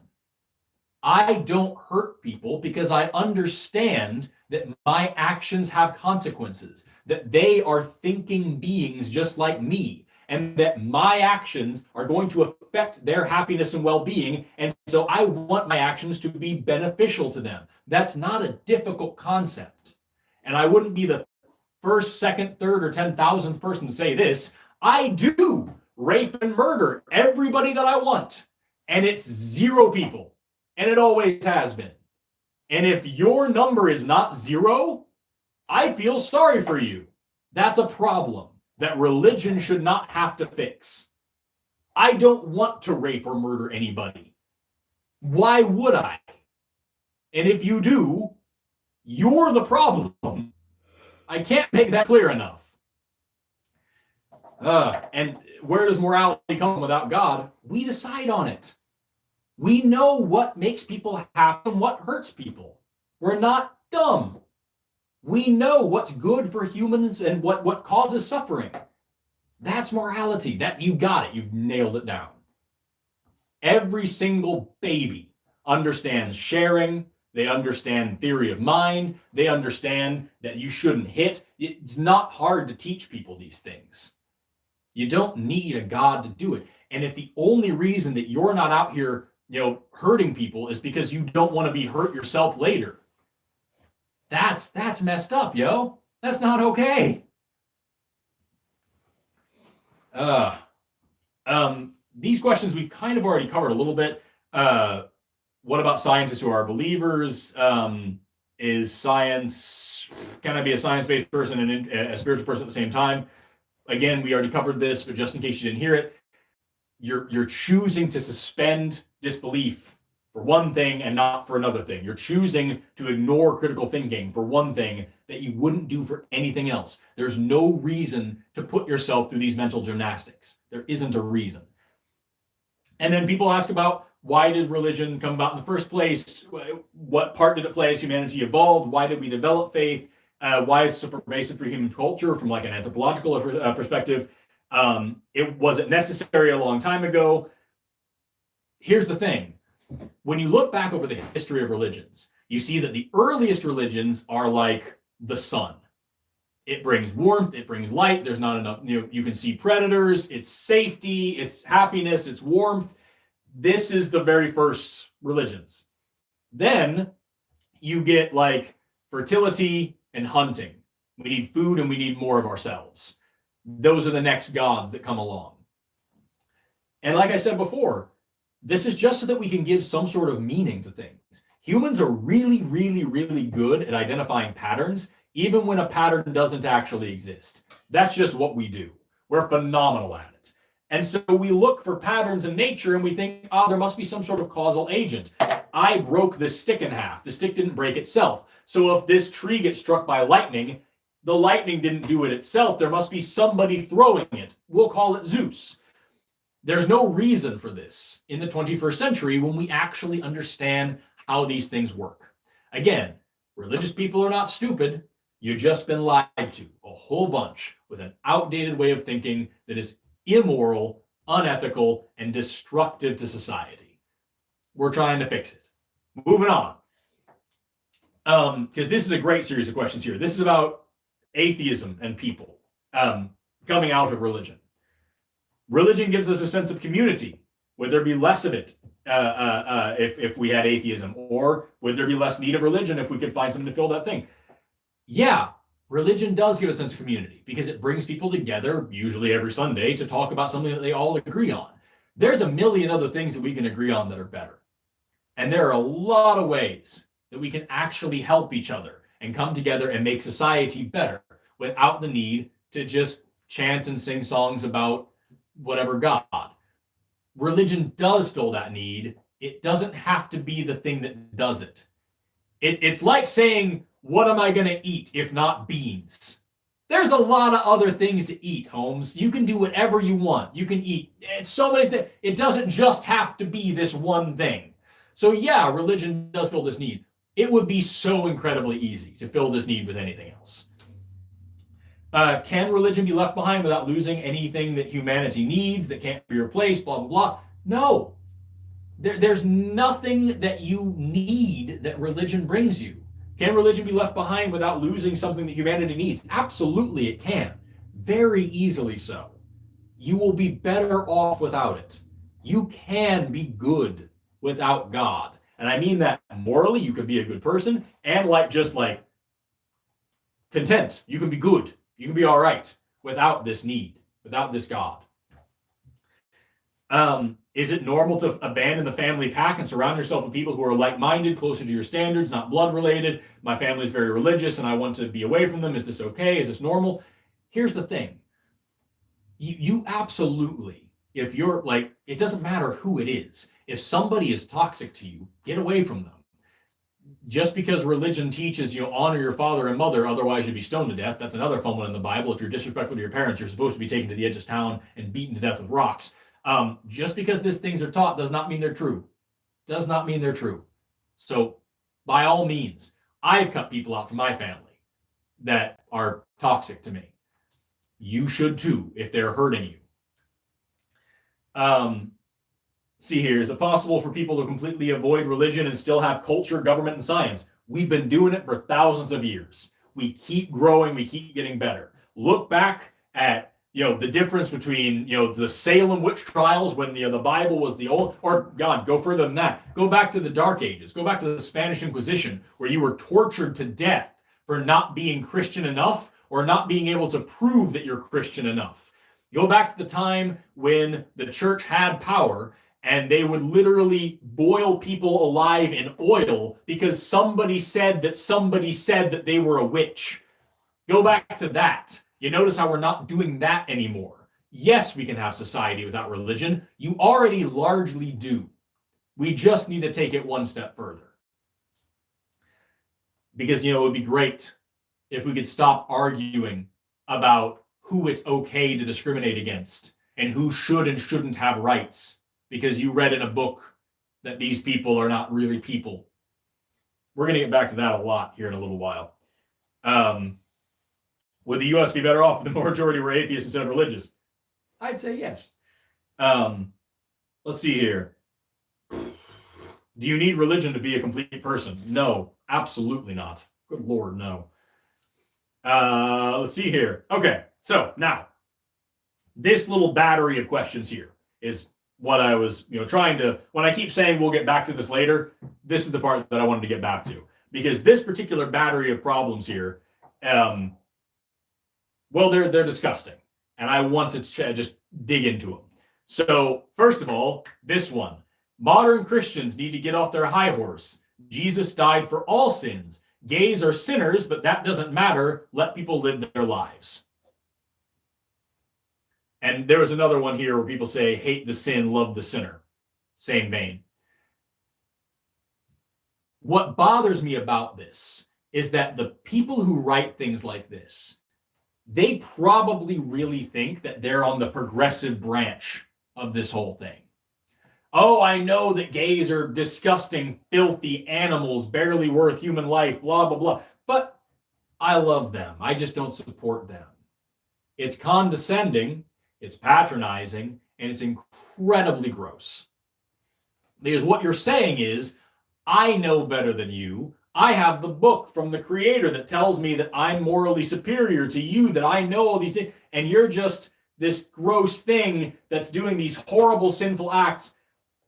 I don't hurt people because I understand that my actions have consequences, that they are thinking beings just like me, and that my actions are going to affect their happiness and well-being, and so I want my actions to be beneficial to them. That's not a difficult concept. And I wouldn't be the first, second, third, or 10,000th person to say this. I do rape and murder everybody that I want, and it's 0 people. And it always has been. And if your number is not 0, I feel sorry for you. That's a problem that religion should not have to fix. I don't want to rape or murder anybody. Why would I? And if you do, you're the problem. I can't make that clear enough. And where does morality come without God? We decide on it. We know what makes people happy and what hurts people. We're not dumb. We know what's good for humans and what causes suffering. That's morality. That you got it. You've nailed it down. Every single baby understands sharing. They understand theory of mind. They understand that you shouldn't hit. It's not hard to teach people these things. You don't need a God to do it. And if the only reason that you're not out here hurting people is because you don't want to be hurt yourself later, that's messed up, yo. That's not okay. These questions we've kind of already covered a little bit. What about scientists who are believers? Is science, can I be a science-based person and a spiritual person at the same time? Again, we already covered this, but just in case you didn't hear it, you're choosing to suspend disbelief for one thing and not for another thing. You're choosing to ignore critical thinking for one thing that you wouldn't do for anything else. There's no reason to put yourself through these mental gymnastics. There isn't a reason. And then people ask about, why did religion come about in the first place? What part did it play as humanity evolved? Why did we develop faith? Why is it so pervasive for human culture from like an anthropological perspective? It wasn't necessary a long time ago. Here's the thing. When you look back over the history of religions, you see that the earliest religions are like the sun. It brings warmth, it brings light, there's not enough, you can see predators, it's safety, it's happiness, it's warmth. This is the very first religions. Then you get like fertility and hunting. We need food and we need more of ourselves. Those are the next gods that come along. And like I said before, this is just so that we can give some sort of meaning to things. Humans are really, really, really good at identifying patterns, even when a pattern doesn't actually exist. That's just what we do. We're phenomenal at it. And so we look for patterns in nature and we think, oh, there must be some sort of causal agent. I broke this stick in half. The stick didn't break itself. So if this tree gets struck by lightning, the lightning didn't do it itself. There must be somebody throwing it. We'll call it Zeus. There's no reason for this in the 21st century when we actually understand how these things work. Again, religious people are not stupid. You've just been lied to a whole bunch with an outdated way of thinking that is immoral, unethical, and destructive to society. We're trying to fix it. Moving on. Because this is a great series of questions here. This is about atheism and people coming out of religion. Religion gives us a sense of community. Would there be less of it if we had atheism? Or would there be less need of religion if we could find something to fill that thing? Yeah, religion does give a sense of community because it brings people together, usually every Sunday, to talk about something that they all agree on. There's a million other things that we can agree on that are better. And there are a lot of ways that we can actually help each other and come together and make society better without the need to just chant and sing songs about whatever God. Religion does fill that need. It doesn't have to be the thing that does it. It's like saying, what am I going to eat if not beans? There's a lot of other things to eat, Holmes. You can do whatever you want. You can eat so many things. It doesn't just have to be this one thing. So yeah, religion does fill this need. It would be so incredibly easy to fill this need with anything else. Can religion be left behind without losing anything that humanity needs that can't be replaced, blah, blah, blah? No. There's nothing that you need that religion brings you. Can religion be left behind without losing something that humanity needs? Absolutely, it can. Very easily so. You will be better off without it. You can be good without God. And I mean that morally, you can be a good person, and just content. You can be good. You can be all right without this need, without this God. Is it normal to abandon the family pack and surround yourself with people who are like-minded, closer to your standards, not blood-related? My family is very religious and I want to be away from them. Is this okay? Is this normal? Here's the thing. You absolutely, if you're it doesn't matter who it is. If somebody is toxic to you, get away from them. Just because religion teaches you honor your father and mother, otherwise you'd be stoned to death. That's another fun one in the Bible. If you're disrespectful to your parents, you're supposed to be taken to the edge of town and beaten to death with rocks. Just because these things are taught does not mean they're true. Does not mean they're true. So by all means, I've cut people out from my family that are toxic to me. You should too if they're hurting you. See here, is it possible for people to completely avoid religion and still have culture, government, and science? We've been doing it for thousands of years. We keep growing, we keep getting better. Look back at the difference between the Salem witch trials when the Bible was the old, or God, go further than that. Go back to the Dark Ages. Go back to the Spanish Inquisition, where you were tortured to death for not being Christian enough or not being able to prove that you're Christian enough. Go back to the time when the church had power and they would literally boil people alive in oil because somebody said that they were a witch. Go back to that. You notice how we're not doing that anymore. Yes, we can have society without religion. You already largely do. We just need to take it one step further. Because, it would be great if we could stop arguing about who it's okay to discriminate against and who should and shouldn't have rights because you read in a book that these people are not really people. We're going to get back to that a lot here in a little while. Would the U.S. be better off if the majority were atheists instead of religious? I'd say yes. Let's see here. Do you need religion to be a complete person? No, absolutely not. Good Lord, no. Let's see here. Okay, so now, this little battery of questions here is what I was, trying to, when I keep saying we'll get back to this later, this is the part that I wanted to get back to. Because this particular battery of problems here, well, they're disgusting. And I want to just dig into them. So, first of all, this one. Modern Christians need to get off their high horse. Jesus died for all sins. Gays are sinners, but that doesn't matter. Let people live their lives. And there was another one here where people say, hate the sin, love the sinner. Same vein. What bothers me about this is that the people who write things like this, they probably really think that they're on the progressive branch of this whole thing. Oh, I know that gays are disgusting, filthy animals, barely worth human life, blah, blah, blah. But I love them. I just don't support them. It's condescending, it's patronizing, and it's incredibly gross. Because what you're saying is, I know better than you. I have the book from the Creator that tells me that I'm morally superior to you, that I know all these things, and you're just this gross thing that's doing these horrible, sinful acts.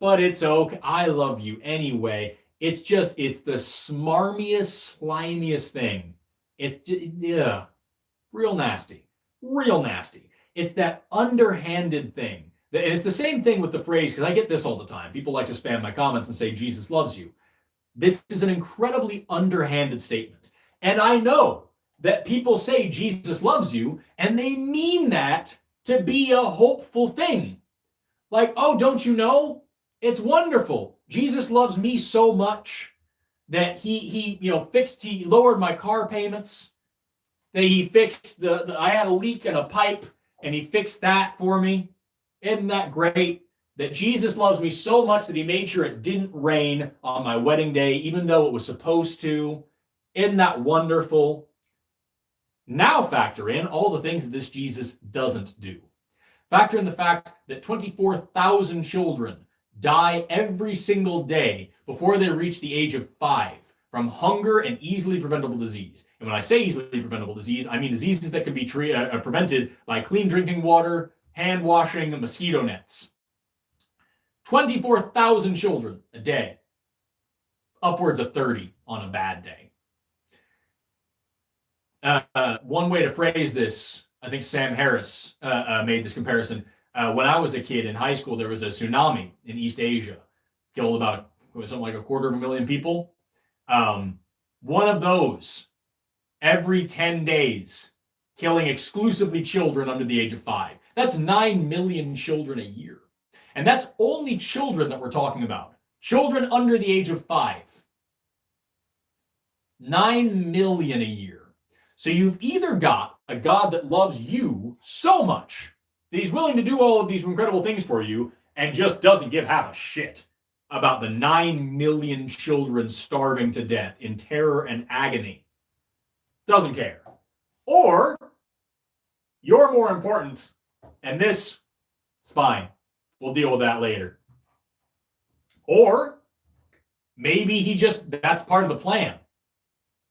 But it's okay. I love you anyway. It's the smarmiest, slimiest thing. It's just, yeah, real nasty. Real nasty. It's that underhanded thing. And it's the same thing with the phrase, because I get this all the time. People like to spam my comments and say, Jesus loves you. This is an incredibly underhanded statement. And I know that people say Jesus loves you, and they mean that to be a hopeful thing. Like, oh, don't you know? It's wonderful. Jesus loves me so much that he lowered my car payments. That he fixed I had a leak in a pipe and he fixed that for me. Isn't that great? That Jesus loves me so much that he made sure it didn't rain on my wedding day, even though it was supposed to. Isn't that wonderful? Now factor in all the things that this Jesus doesn't do. Factor in the fact that 24,000 children die every single day before they reach the age of 5 from hunger and easily preventable disease. And when I say easily preventable disease, I mean diseases that can be prevented by clean drinking water, hand washing, and mosquito nets. 24,000 children a day, upwards of 30 on a bad day. One way to phrase this, I think Sam Harris made this comparison. When I was a kid in high school, there was a tsunami in East Asia, killed about something like 250,000 people. One of those every 10 days, killing exclusively children under the age of 5. That's 9 million children a year. And that's only children that we're talking about. Children under the age of 5. 9 million a year. So you've either got a God that loves you so much that he's willing to do all of these incredible things for you and just doesn't give half a shit about the 9 million children starving to death in terror and agony. Doesn't care. Or you're more important, and this is fine. We'll deal with that later. Or maybe that's part of the plan.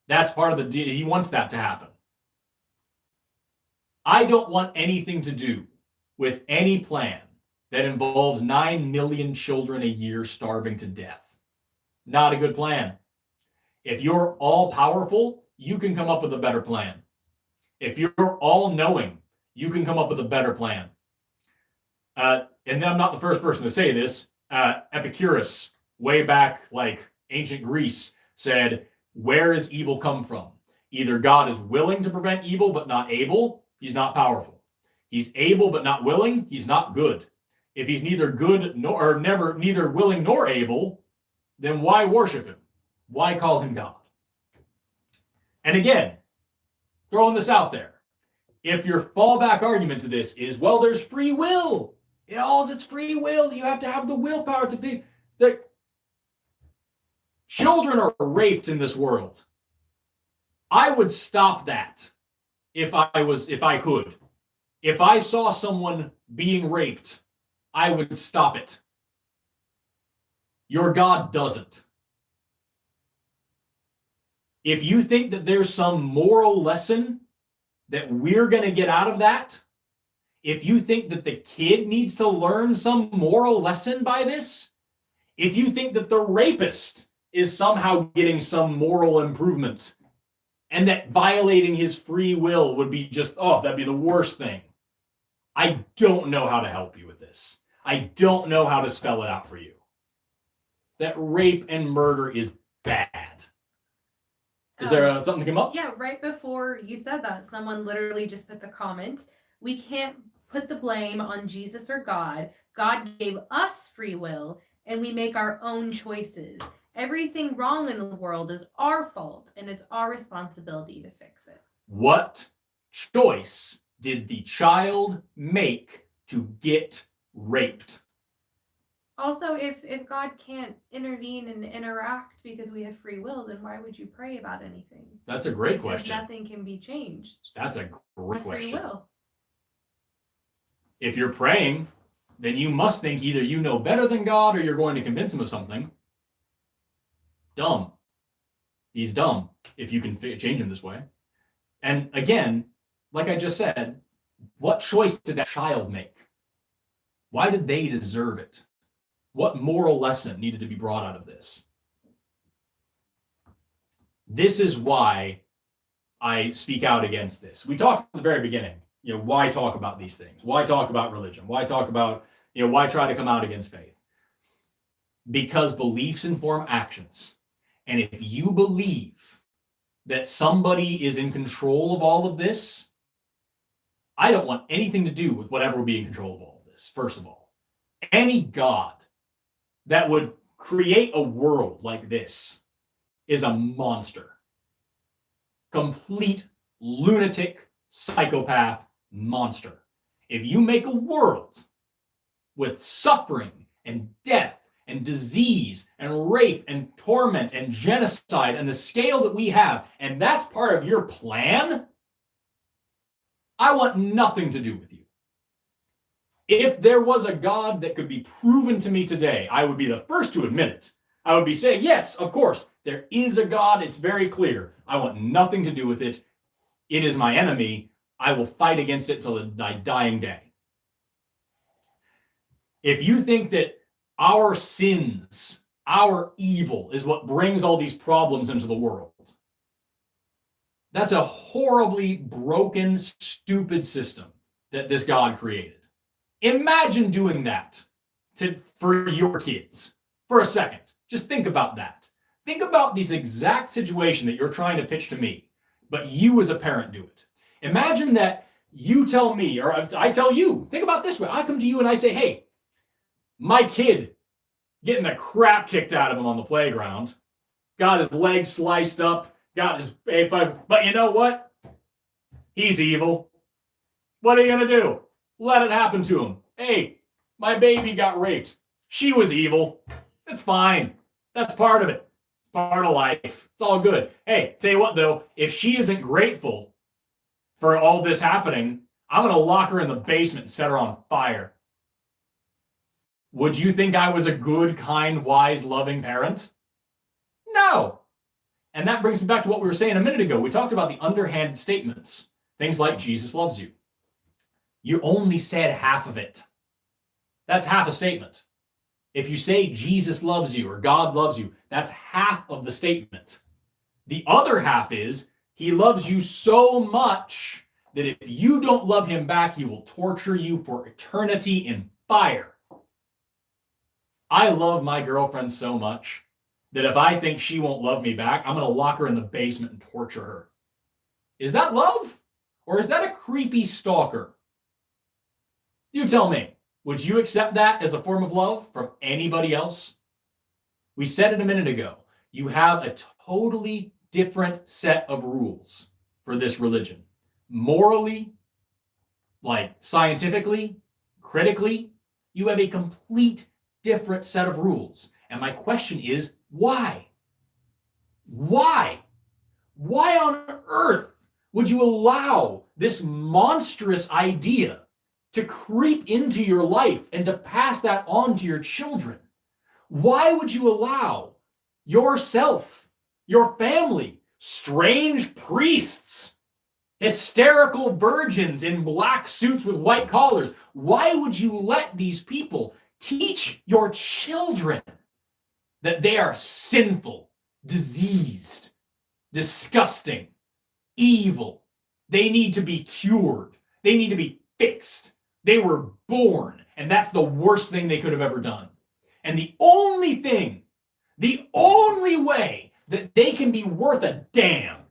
That's part of he wants that to happen. I don't want anything to do with any plan that involves 9 million children a year starving to death. Not a good plan. If you're all powerful, you can come up with a better plan. If you're all knowing, you can come up with a better plan. And I'm not the first person to say this. Epicurus, way back like ancient Greece, said, where does evil come from? Either God is willing to prevent evil but not able, he's not powerful. He's able but not willing, he's not good. If he's neither good neither willing nor able, then why worship him? Why call him God? And again, throwing this out there, if your fallback argument to this is, well, there's free will. It's free will. You have to have the willpower to be. Children are raped in this world. I would stop that if I could. If I saw someone being raped, I would stop it. Your God doesn't. If you think that there's some moral lesson that we're going to get out of that, if you think that the kid needs to learn some moral lesson by this, if you think that the rapist is somehow getting some moral improvement and that violating his free will would be just, oh, that'd be the worst thing, I don't know how to help you with this. I don't know how to spell it out for you. That rape and murder is bad. Is there something to come up? Yeah, right before you said that, someone literally just put the comment, we can't put the blame on Jesus or God. God gave us free will, and we make our own choices. Everything wrong in the world is our fault, and it's our responsibility to fix it. What choice did the child make to get raped? Also, if God can't intervene and interact because we have free will, then why would you pray about anything? That's a great because question. Nothing can be changed. That's a great question. Free will. If you're praying, then you must think either you know better than God or you're going to convince him of something. Dumb. He's dumb if you can change him this way. And again, like I just said, what choice did that child make? Why did they deserve it? What moral lesson needed to be brought out of this? This is why I speak out against this. We talked at the very beginning, why talk about these things? Why talk about religion? Why talk about, why try to come out against faith? Because beliefs inform actions. And if you believe that somebody is in control of all of this, I don't want anything to do with whatever will be in control of all of this, first of all. Any God that would create a world like this is a monster. Complete lunatic, psychopath monster. If you make a world with suffering and death and disease and rape and torment and genocide and the scale that we have, and that's part of your plan, I want nothing to do with you. If there was a God that could be proven to me today, I would be the first to admit it. I would be saying, yes, of course, there is a God. It's very clear. I want nothing to do with it. It is my enemy. I will fight against it till my dying day. If you think that our sins, our evil is what brings all these problems into the world, that's a horribly broken, stupid system that this God created. Imagine doing that for your kids for a second. Just think about that. Think about this exact situation that you're trying to pitch to me, but you as a parent do it. Imagine that you tell me, or I tell you, think about this way. I come to you and I say, hey, my kid getting the crap kicked out of him on the playground, got his legs sliced up, got his, but you know what? He's evil. What are you going to do? Let it happen to him. Hey, my baby got raped. She was evil. It's fine. That's part of it. Part of life. It's all good. Hey, tell you what though, if she isn't grateful for all this happening, I'm going to lock her in the basement and set her on fire. Would you think I was a good, kind, wise, loving parent? No. And that brings me back to what we were saying a minute ago. We talked about the underhanded statements. Things like Jesus loves you. You only said half of it. That's half a statement. If you say Jesus loves you or God loves you, that's half of the statement. The other half is he loves you so much that if you don't love him back, he will torture you for eternity in fire. I love my girlfriend so much that if I think she won't love me back, I'm going to lock her in the basement and torture her. Is that love? Or is that a creepy stalker? You tell me, would you accept that as a form of love from anybody else? We said it a minute ago. You have a totally different set of rules for this religion. Morally, like scientifically, critically, you have a complete different set of rules. And my question is, why? Why? Why on earth would you allow this monstrous idea to creep into your life and to pass that on to your children? Why would you allow yourself, your family, strange priests, hysterical virgins in black suits with white collars? Why would you let these people teach your children that they are sinful, diseased, disgusting, evil? They need to be cured. They need to be fixed. They were born, and that's the worst thing they could have ever done. And the only way that they can be worth a damn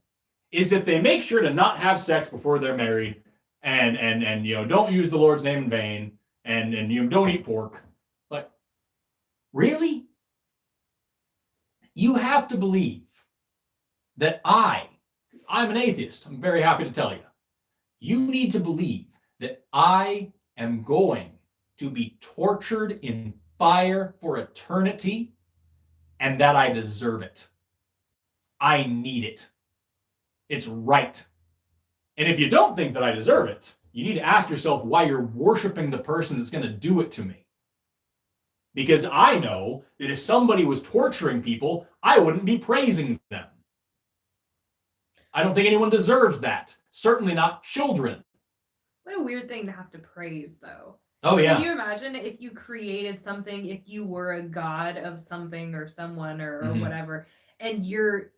is if they make sure to not have sex before they're married, and don't use the Lord's name in vain, and don't eat pork. Like, really? You have to believe that I'm an atheist. I'm very happy to tell you. You need to believe that I am going to be tortured in fire for eternity and that I deserve it. I need it. It's right. And if you don't think that I deserve it, you need to ask yourself why you're worshiping the person that's going to do it to me. Because I know that if somebody was torturing people, I wouldn't be praising them. I don't think anyone deserves that. Certainly not children. What a weird thing to have to praise, though. Oh, yeah. Can you imagine if you created something, if you were a god of something or someone or whatever, and your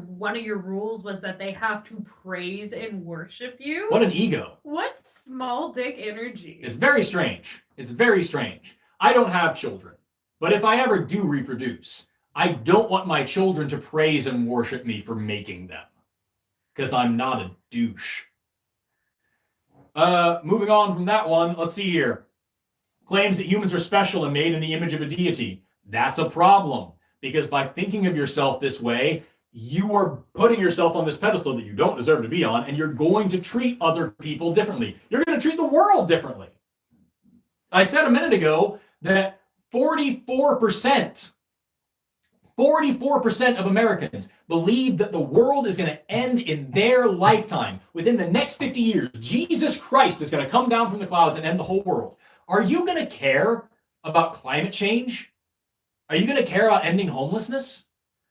one of your rules was that they have to praise and worship you? What an ego. What small dick energy. It's very strange. It's very strange. I don't have children, but if I ever do reproduce, I don't want my children to praise and worship me for making them, because I'm not a douche. Moving on from that one, let's see here. Claims that humans are special and made in the image of a deity. That's a problem, because by thinking of yourself this way, you are putting yourself on this pedestal that you don't deserve to be on, and you're going to treat other people differently. You're going to treat the world differently. I said a minute ago that 44% of Americans believe that the world is going to end in their lifetime. Within the next 50 years, Jesus Christ is going to come down from the clouds and end the whole world. Are you going to care about climate change? Are you going to care about ending homelessness?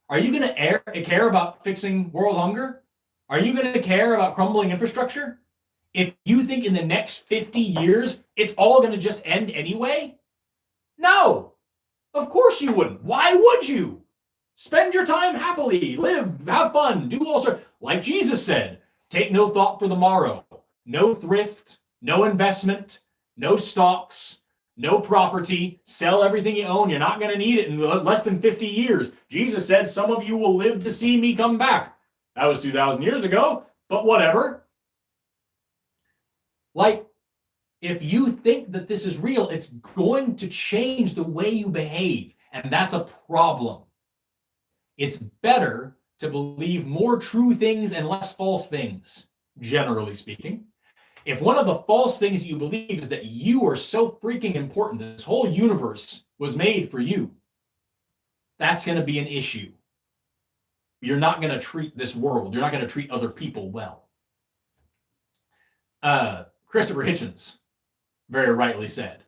Are you going to care about fixing world hunger? Are you going to care about crumbling infrastructure? If you think in the next 50 years, it's all going to just end anyway? No, of course you wouldn't. Why would you? Spend your time happily, live, have fun, do all sorts. Like Jesus said, take no thought for the morrow, no thrift, no investment, no stocks, no property, sell everything you own. You're not going to need it in less than 50 years. Jesus said, some of you will live to see me come back. That was 2,000 years ago, but whatever. Like, if you think that this is real, it's going to change the way you behave, and that's a problem. It's better to believe more true things and less false things, generally speaking. If one of the false things that you believe is that you are so freaking important, this whole universe was made for you, that's going to be an issue. You're not going to treat this world, you're not going to treat other people well. Christopher Hitchens very rightly said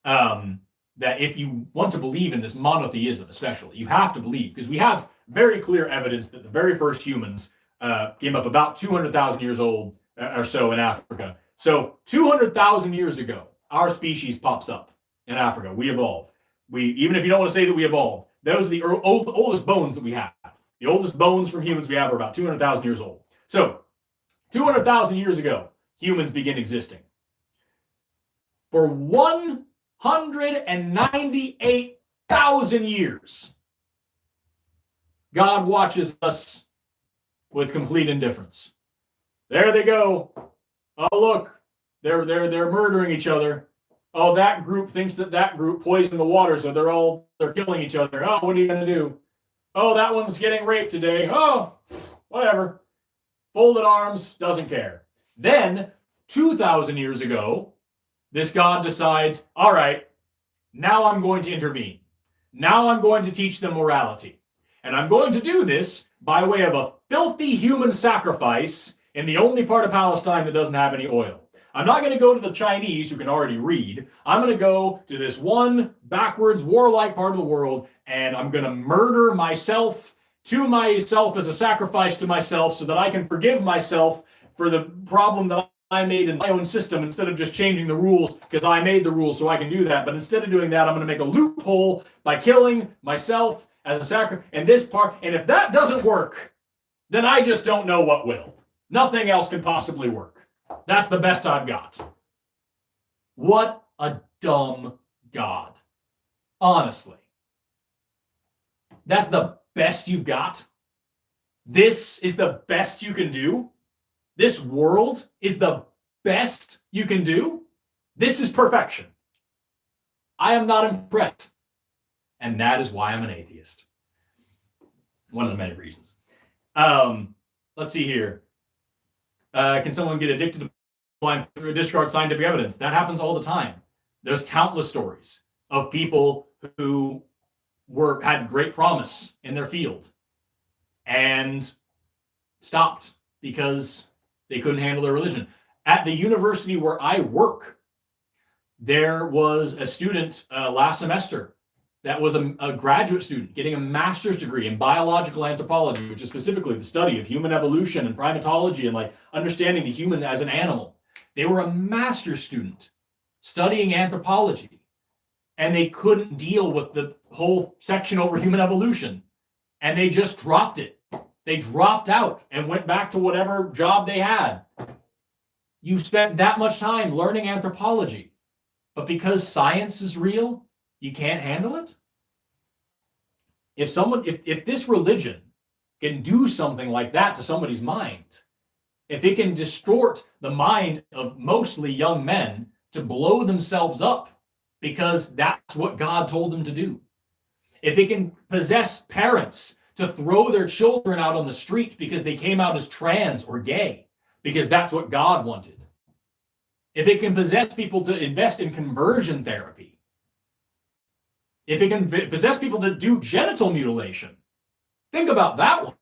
that if you want to believe in this monotheism, especially, you have to believe, because we have very clear evidence that the very first humans came up about 200,000 years old or so in Africa. So 200,000 years ago, our species pops up in Africa. We evolve. Even if you don't want to say that we evolved, those are the oldest bones that we have. The oldest bones from humans we have are about 200,000 years old. So 200,000 years ago, humans begin existing. For 198,000 years, God watches us with complete indifference. There they go. Oh, look, they're murdering each other. Oh, that group thinks that group poisoned the water, so they're killing each other. Oh, what are you going to do? Oh, that one's getting raped today. Oh, whatever. Folded arms, doesn't care. Then, 2,000 years ago, this God decides, all right, now I'm going to intervene. Now I'm going to teach them morality. And I'm going to do this by way of a filthy human sacrifice in the only part of Palestine that doesn't have any oil. I'm not going to go to the Chinese who can already read. I'm going to go to this one backwards, warlike part of the world, and I'm going to murder myself to myself as a sacrifice to myself so that I can forgive myself for the problem that I made in my own system instead of just changing the rules because I made the rules so I can do that. But instead of doing that, I'm going to make a loophole by killing myself as a sacrifice in this part. And if that doesn't work, then I just don't know what will. Nothing else can possibly work. That's the best I've got. What a dumb God. Honestly. That's the best you've got? This is the best you can do? This world is the best you can do? This is perfection. I am not impressed. And that is why I'm an atheist. One of the many reasons. Let's see here. Can someone get addicted to blind discard scientific evidence? That happens all the time. There's countless stories of people who had great promise in their field and stopped because they couldn't handle their religion. At the university where I work, there was a student last semester that was a graduate student getting a master's degree in biological anthropology, which is specifically the study of human evolution and primatology and like understanding the human as an animal. They were a master's student studying anthropology, and they couldn't deal with the whole section over human evolution, and they just dropped it. They dropped out and went back to whatever job they had. You spent that much time learning anthropology, but because science is real, you can't handle it? If this religion can do something like that to somebody's mind, if it can distort the mind of mostly young men to blow themselves up because that's what God told them to do, if it can possess parents to throw their children out on the street because they came out as trans or gay, because that's what God wanted, if it can possess people to invest in conversion therapy, if it can possess people to do genital mutilation, think about that one.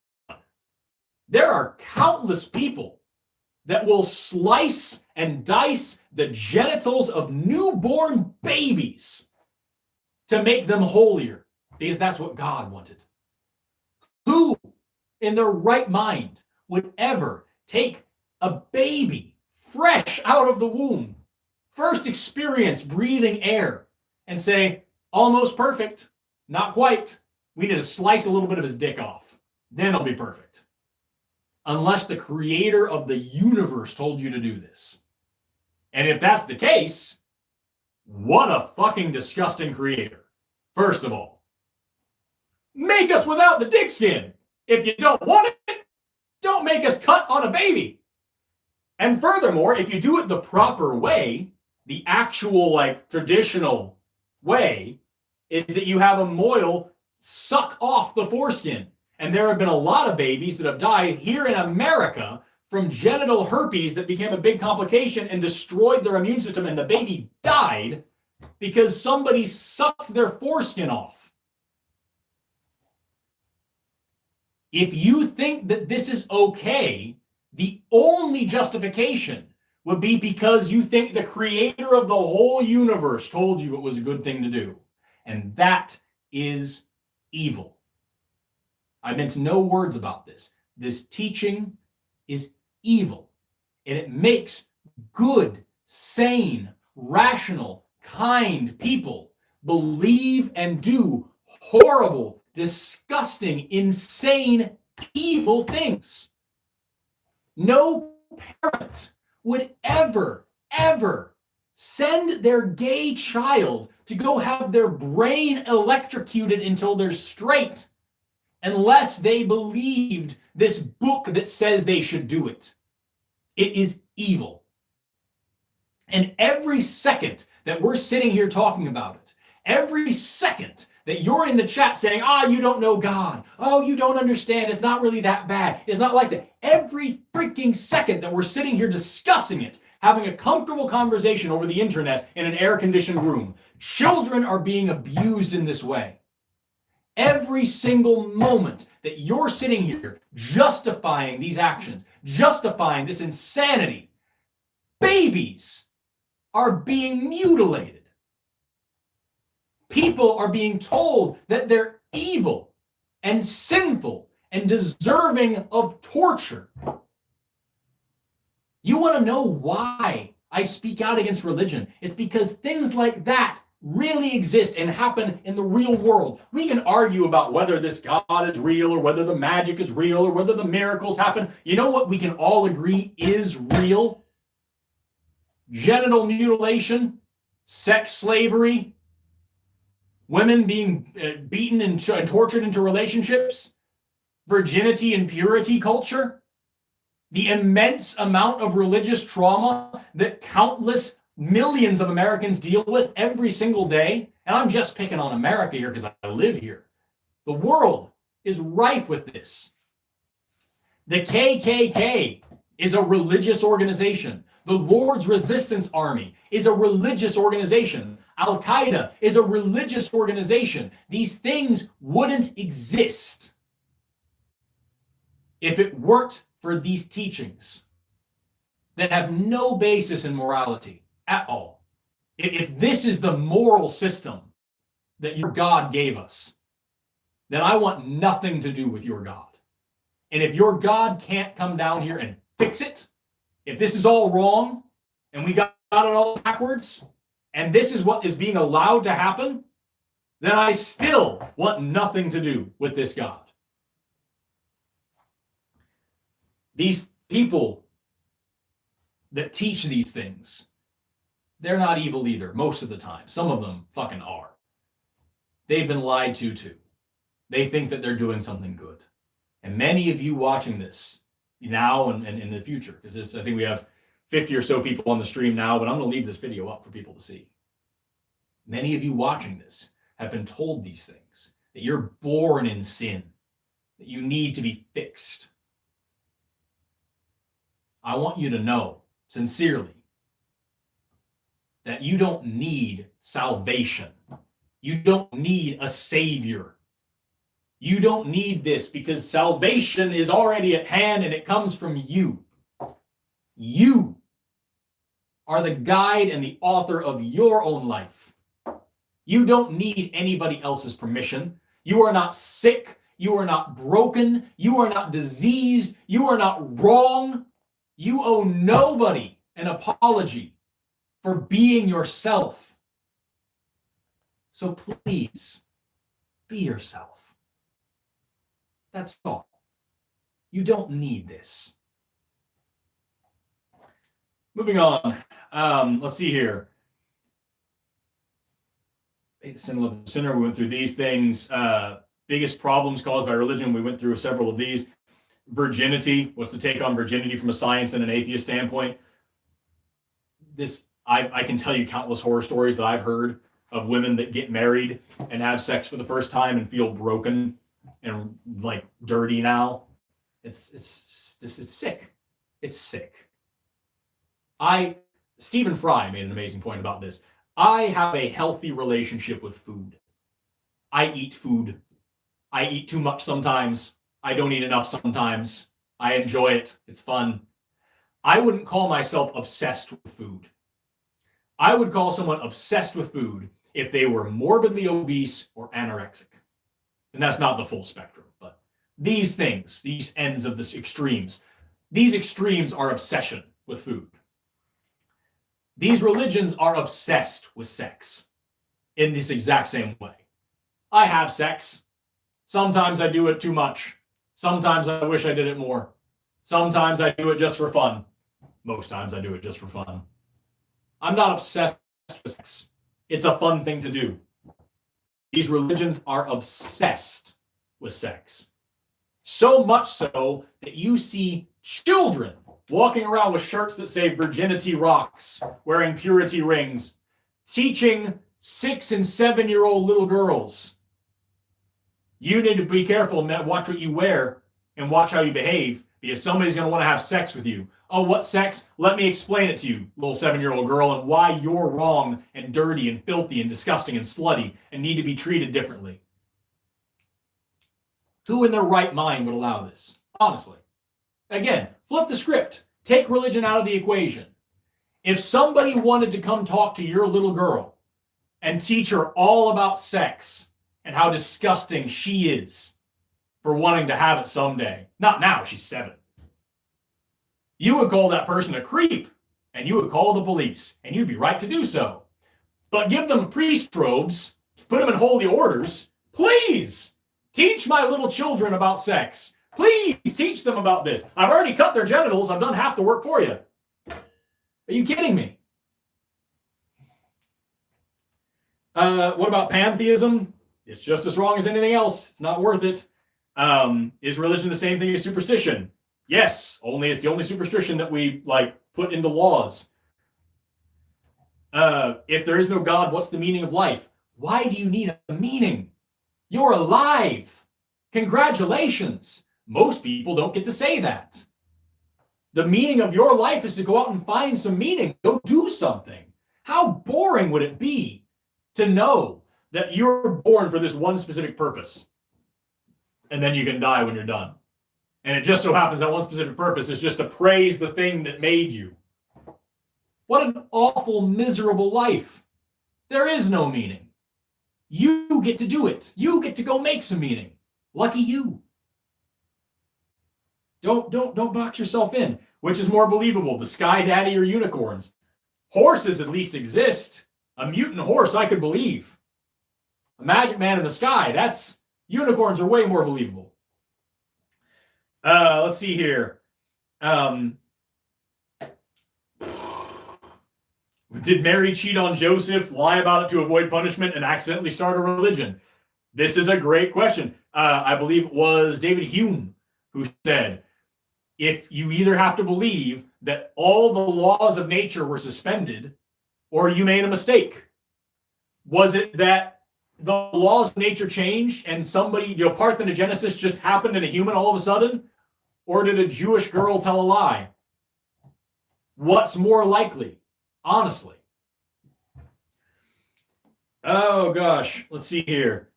There are countless people that will slice and dice the genitals of newborn babies to make them holier, because that's what God wanted. Who in their right mind would ever take a baby fresh out of the womb, first experience breathing air, and say, almost perfect, not quite. We need to slice a little bit of his dick off. Then it'll be perfect. Unless the creator of the universe told you to do this. And if that's the case, what a fucking disgusting creator. First of all, make us without the dick skin. If you don't want it, don't make us cut on a baby. And furthermore, if you do it the proper way, the actual like traditional way, is that you have a mohel suck off the foreskin. And there have been a lot of babies that have died here in America from genital herpes that became a big complication and destroyed their immune system, and the baby died because somebody sucked their foreskin off. If you think that this is okay, the only justification would be because you think the creator of the whole universe told you it was a good thing to do. And that is evil. I meant no words about this. This teaching is evil. And it makes good, sane, rational, kind people believe and do horrible, disgusting, insane, evil things. No parent would ever send their gay child to go have their brain electrocuted until they're straight unless they believed this book that says they should do it. It is evil. And every second that we're sitting here talking about it, every second that you're in the chat saying, you don't know God. Oh, you don't understand. It's not really that bad. It's not like that. Every freaking second that we're sitting here discussing it, having a comfortable conversation over the internet in an air-conditioned room, children are being abused in this way. Every single moment that you're sitting here justifying these actions, justifying this insanity, Babies are being mutilated. People are being told that they're evil and sinful and deserving of torture. You want to know why I speak out against religion? It's because things like that really exist and happen in the real world. We can argue about whether this God is real or whether the magic is real or whether the miracles happen. You know what we can all agree is real? Genital mutilation, sex slavery, women being beaten and tortured into relationships, virginity and purity culture, the immense amount of religious trauma that countless millions of Americans deal with every single day. And I'm just picking on America here because I live here. The world is rife with this. The KKK is a religious organization. The Lord's Resistance Army is a religious organization. Al-Qaeda is a religious organization. These things wouldn't exist if it weren't for these teachings that have no basis in morality at all. If this is the moral system that your God gave us, then I want nothing to do with your God. And if your God can't come down here and fix it, if this is all wrong and we got it all backwards, and this is what is being allowed to happen, then I still want nothing to do with this God. These people that teach these things, they're not evil either, most of the time. Some of them fucking are. They've been lied to too. They think that they're doing something good. And many of you watching this now and in the future, because I think we have 50 or so people on the stream now, but I'm going to leave this video up for people to see. Many of you watching this have been told these things, that you're born in sin, that you need to be fixed. I want you to know, sincerely, that you don't need salvation. You don't need a savior. You don't need this because salvation is already at hand and it comes from you. You are the guide and the author of your own life. You don't need anybody else's permission. You are not sick. You are not broken. You are not diseased. You are not wrong. You owe nobody an apology for being yourself. So please, be yourself. That's all. You don't need this. Moving on. Let's see here. Hate the sin, love the sinner. We went through these things. Biggest problems caused by religion. We went through several of these. Virginity. What's the take on virginity from a science and an atheist standpoint? I can tell you countless horror stories that I've heard of women that get married and have sex for the first time and feel broken and like dirty now. It's sick. It's sick. Stephen Fry made an amazing point about this. I have a healthy relationship with food. I eat food. I eat too much sometimes. I don't eat enough sometimes. I enjoy it. It's fun. I wouldn't call myself obsessed with food. I would call someone obsessed with food if they were morbidly obese or anorexic. And that's not the full spectrum, but these things, these ends of this extremes, these extremes are obsession with food. These religions are obsessed with sex in this exact same way. I have sex. Sometimes I do it too much. Sometimes I wish I did it more. Sometimes I do it just for fun. Most times I do it just for fun. I'm not obsessed with sex. It's a fun thing to do. These religions are obsessed with sex. So much so that you see children walking around with shirts that say virginity rocks, wearing purity rings, teaching 6 and 7-year-old little girls. You need to be careful and watch what you wear and watch how you behave because somebody's going to want to have sex with you. Oh, what sex? Let me explain it to you, little 7-year-old girl, and why you're wrong and dirty and filthy and disgusting and slutty and need to be treated differently. Who in their right mind would allow this? Honestly. Again, flip the script. Take religion out of the equation. If somebody wanted to come talk to your little girl and teach her all about sex and how disgusting she is for wanting to have it someday, not now, she's 7, you would call that person a creep, and you would call the police, and you'd be right to do so. But give them priest robes, put them in holy orders. Please teach my little children about sex. Please teach them about this. I've already cut their genitals. I've done half the work for you. Are you kidding me? What about pantheism? It's just as wrong as anything else. It's not worth it. Is religion the same thing as superstition? Yes, only it's the only superstition that we put into laws. If there is no God, what's the meaning of life? Why do you need a meaning? You're alive. Congratulations. Most people don't get to say that. The meaning of your life is to go out and find some meaning. Go do something. How boring would it be to know that you're born for this one specific purpose, and then you can die when you're done? And it just so happens that one specific purpose is just to praise the thing that made you. What an awful, miserable life. There is no meaning. You get to do it. You get to go make some meaning. Lucky you. Don't box yourself in. Which is more believable, the Sky Daddy or unicorns? Horses at least exist. A mutant horse I could believe. A magic man in the sky, unicorns are way more believable. Let's see here. Did Mary cheat on Joseph, lie about it to avoid punishment, and accidentally start a religion? This is a great question. I believe it was David Hume who said, if you either have to believe that all the laws of nature were suspended, or you made a mistake. Was it that the laws of nature changed and somebody, parthenogenesis just happened in a human all of a sudden? Or did a Jewish girl tell a lie? What's more likely? Honestly. Oh gosh, let's see here.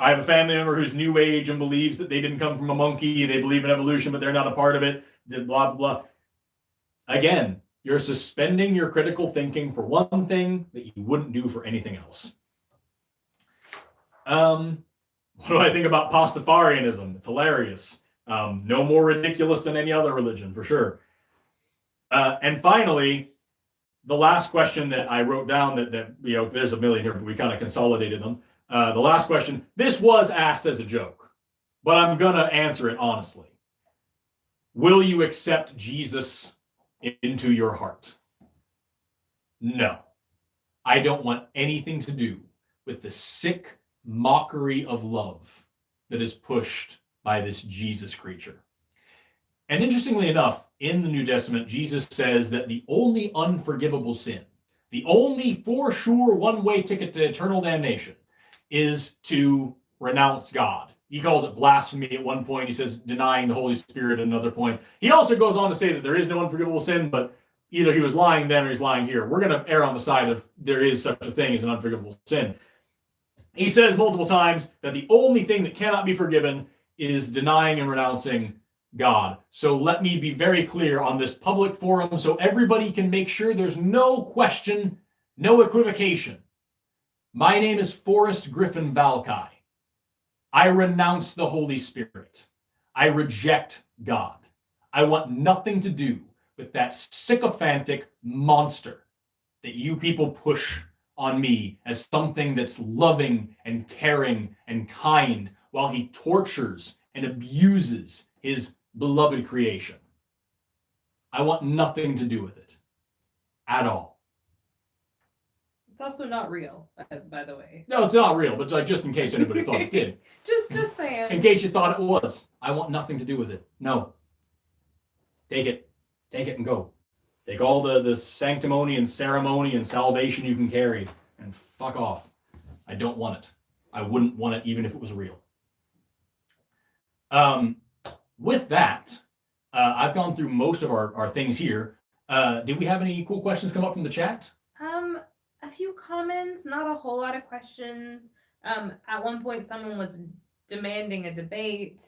I have a family member who's New Age and believes that they didn't come from a monkey. They believe in evolution, but they're not a part of it. Blah, blah, blah. Again, you're suspending your critical thinking for one thing that you wouldn't do for anything else. What do I think about Pastafarianism? It's hilarious. No more ridiculous than any other religion, for sure. And finally, the last question that I wrote down that there's a million here, but we kind of consolidated them. The last question, this was asked as a joke, but I'm going to answer it honestly. Will you accept Jesus into your heart? No. I don't want anything to do with the sick mockery of love that is pushed by this Jesus creature. And interestingly enough, in the New Testament, Jesus says that the only unforgivable sin, the only for sure one-way ticket to eternal damnation, is to renounce God. He calls it blasphemy at one point. He says denying the Holy Spirit at another point. He also goes on to say that there is no unforgivable sin, but either he was lying then or he's lying here. We're going to err on the side of there is such a thing as an unforgivable sin. He says multiple times that the only thing that cannot be forgiven is denying and renouncing God. So let me be very clear on this public forum so everybody can make sure there's no question, no equivocation. My name is Forrest Valki. I renounce the Holy Spirit. I reject God. I want nothing to do with that sycophantic monster that you people push on me as something that's loving and caring and kind while he tortures and abuses his beloved creation. I want nothing to do with it at all. It's also not real, by the way. No, it's not real, but just in case anybody thought it did. Just saying. In case you thought it was. I want nothing to do with it. No. Take it. Take it and go. Take all the sanctimony and ceremony and salvation you can carry and fuck off. I don't want it. I wouldn't want it even if it was real. With that, I've gone through most of our things here. Did we have any cool questions come up from the chat? A few comments, not a whole lot of questions. At one point, someone was demanding a debate,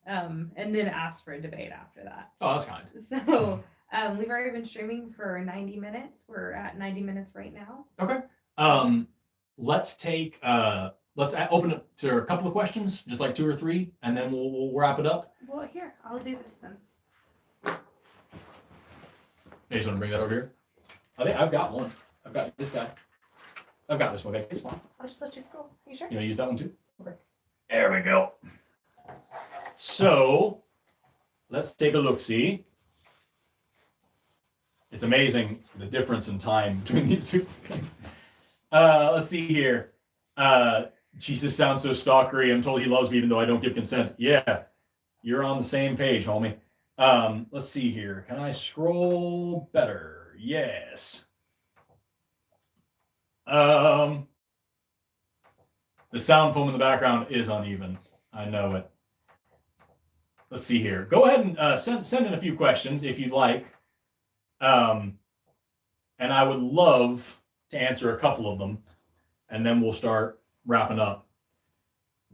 and then asked for a debate after that. Oh, that's kind. So We've already been streaming for 90 minutes. We're at 90 minutes right now. Okay. Let's open it to a couple of questions, just like 2 or 3, and then we'll wrap it up. Well, here, I'll do this then. You just want to bring that over here? I think I've got one. I've got this guy. I've got this one. Okay, it's fine. I'll just let you scroll. Are you sure? You want to use that one too? Okay. There we go. So, let's take a look-see. It's amazing the difference in time between these two things. Let's see here. Jesus sounds so stalkery. I'm told he loves me even though I don't give consent. Yeah, you're on the same page, homie. Let's see here. Can I scroll better? Yes. The sound foam in the background is uneven. I know it. Let's see here. Go ahead and send in a few questions if you'd like. And I would love to answer a couple of them, and then we'll start wrapping up.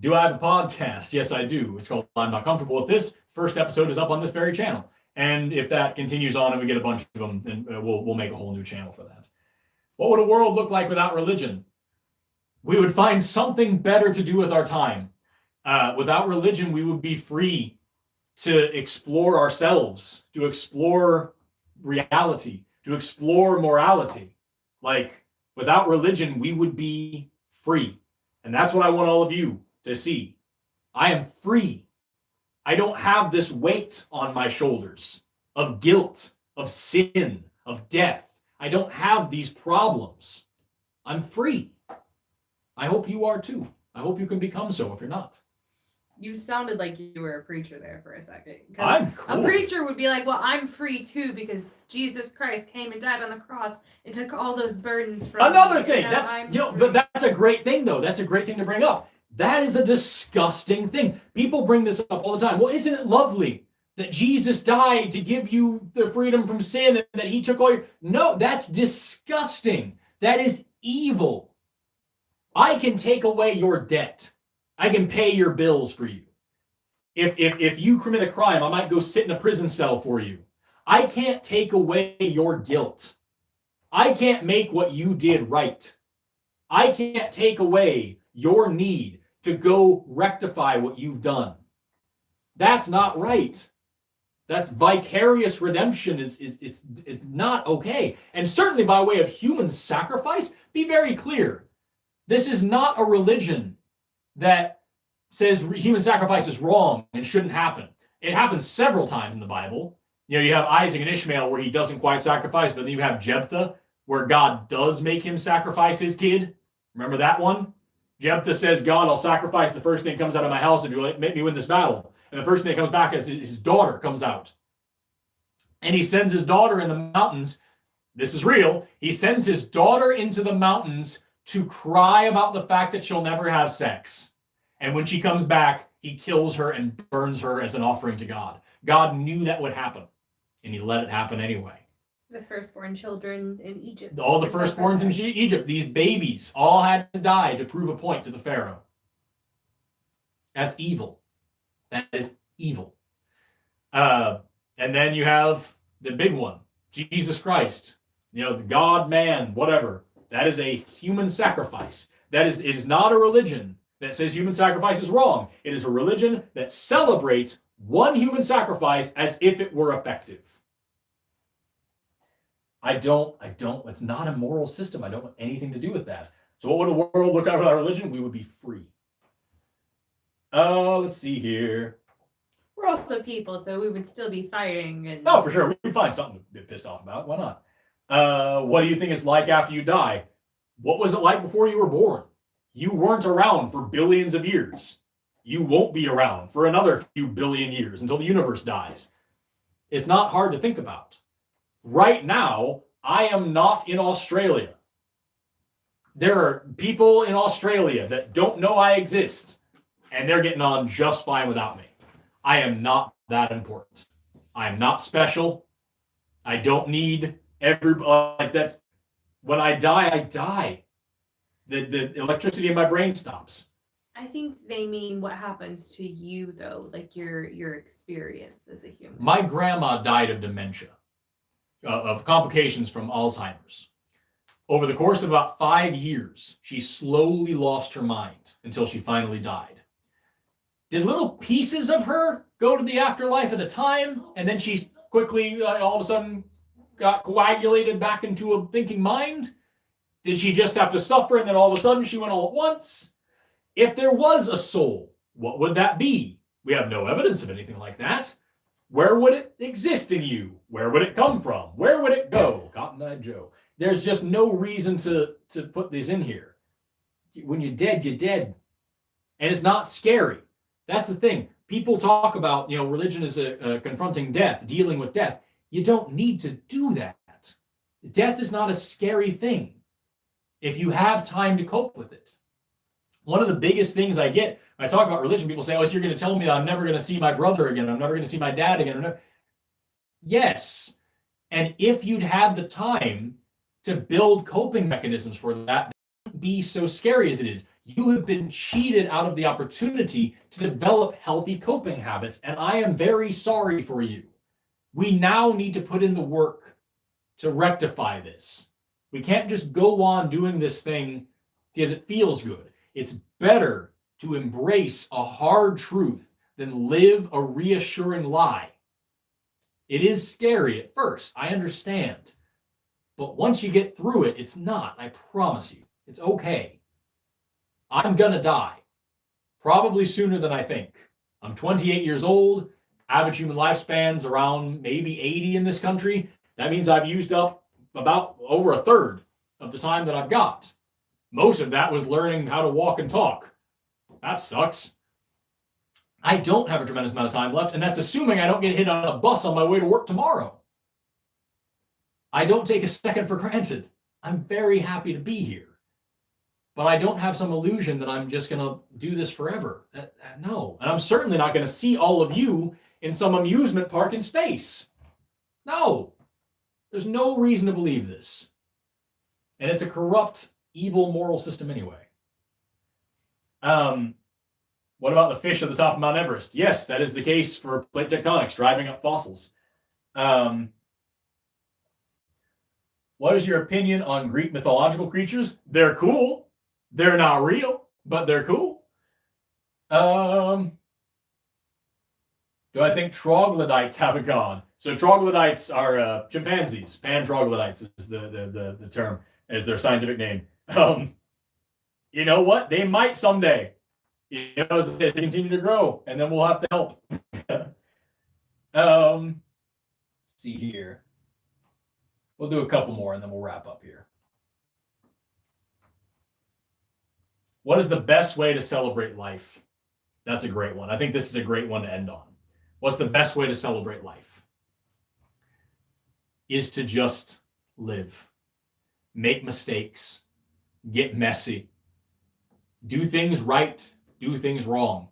Do I have a podcast? Yes, I do. It's called I'm Not Comfortable With This. First episode is up on this very channel. And if that continues on and we get a bunch of them, then we'll make a whole new channel for that. What would a world look like without religion? We would find something better to do with our time. Without religion, we would be free to explore ourselves, to explore reality, to explore morality. Like, without religion, we would be free. And that's what I want all of you to see. I am free. I don't have this weight on my shoulders of guilt, of sin, of death. I don't have these problems. I'm free. I hope you are too. I hope you can become so if you're not. You sounded like you were a preacher there for a second. I'm cool. A preacher would be like, well, I'm free too because Jesus Christ came and died on the cross and took all those burdens from Another me, thing, but that's a great thing though. That's a great thing to bring up. That is a disgusting thing. People bring this up all the time. Well, isn't it lovely that Jesus died to give you the freedom from sin and that he took all your... No, that's disgusting. That is evil. I can take away your debt. I can pay your bills for you. If you commit a crime, I might go sit in a prison cell for you. I can't take away your guilt. I can't make what you did right. I can't take away your need to go rectify what you've done. That's not right. That's vicarious redemption. It's not okay. And certainly by way of human sacrifice, be very clear. This is not a religion that says human sacrifice is wrong and shouldn't happen. It happens several times in the Bible. You know, you have Isaac and Ishmael where he doesn't quite sacrifice, but then you have Jephthah where God does make him sacrifice his kid. Remember that one? Jephthah says, God, I'll sacrifice the first thing that comes out of my house if you make me win this battle. And the first thing that comes back is his daughter comes out. And he sends his daughter in the mountains. This is real. He sends his daughter into the mountains to cry about the fact that she'll never have sex. And when she comes back, he kills her and burns her as an offering to God. God knew that would happen, and he let it happen anyway. The firstborn children in Egypt. All the firstborns in Egypt, these babies, all had to die to prove a point to the Pharaoh. That's evil. That is evil. And then you have the big one, Jesus Christ. You know, the God, man, whatever. That is a human sacrifice. It is not a religion that says human sacrifice is wrong. It is a religion that celebrates one human sacrifice as if it were effective. It's not a moral system. I don't want anything to do with that. So what would a world look like without religion? We would be free. Let's see here. We're also people, so we would still be fighting. And... Oh, for sure. We'd find something to be pissed off about. Why not? What do you think it's like after you die? What was it like before you were born? You weren't around for billions of years. You won't be around for another few billion years until the universe dies. It's not hard to think about. Right now, I am not in Australia. There are people in Australia that don't know I exist, and they're getting on just fine without me. I am not that important. I am not special. I don't need everybody. Like that's when I die, I die. The electricity in my brain stops. I think they mean what happens to you, though, like your experience as a human. My grandma died of dementia. of complications from Alzheimer's. Over the course of about 5 years, she slowly lost her mind until she finally died. Did little pieces of her go to the afterlife at a time, and then she quickly, all of a sudden, got coagulated back into a thinking mind? Did she just have to suffer, and then all of a sudden she went all at once? If there was a soul, what would that be? We have no evidence of anything like that. Where would it exist in you? Where would it come from? Where would it go? Cotton-eyed Joe. There's just no reason to put this in here. When you're dead, you're dead. And it's not scary. That's the thing. People talk about, religion is confronting death, dealing with death. You don't need to do that. Death is not a scary thing if you have time to cope with it. One of the biggest things I get when I talk about religion, people say, oh, so you're going to tell me that I'm never going to see my brother again. I'm never going to see my dad again. Yes. And if you'd had the time to build coping mechanisms for that, it wouldn't be so scary as it is. You have been cheated out of the opportunity to develop healthy coping habits, and I am very sorry for you. We now need to put in the work to rectify this. We can't just go on doing this thing because it feels good. It's better to embrace a hard truth than live a reassuring lie. It is scary at first, I understand. But once you get through it, it's not, I promise you. It's okay. I'm gonna die, probably sooner than I think. I'm 28 years old. Average human lifespan's around maybe 80 in this country. That means I've used up about over a third of the time that I've got. Most of that was learning how to walk and talk. That sucks. I don't have a tremendous amount of time left, and that's assuming I don't get hit on a bus on my way to work tomorrow. I don't take a second for granted. I'm very happy to be here. But I don't have some illusion that I'm just going to do this forever. No. And I'm certainly not going to see all of you in some amusement park in space. No. There's no reason to believe this. And it's a corrupt, evil moral system anyway. What about the fish at the top of Mount Everest? Yes, that is the case for plate tectonics, driving up fossils. What is your opinion on Greek mythological creatures? They're cool. They're not real, but they're cool. Do I think troglodytes have a god? So troglodytes are chimpanzees. Pan-troglodytes is the term, as their scientific name. You know what? They might someday. As they continue to grow, and then we'll have to help. Let's see here. We'll do a couple more, and then we'll wrap up here. What is the best way to celebrate life? That's a great one. I think this is a great one to end on. What's the best way to celebrate life? Is to just live. Make mistakes. Get messy. Do things right. Do things wrong.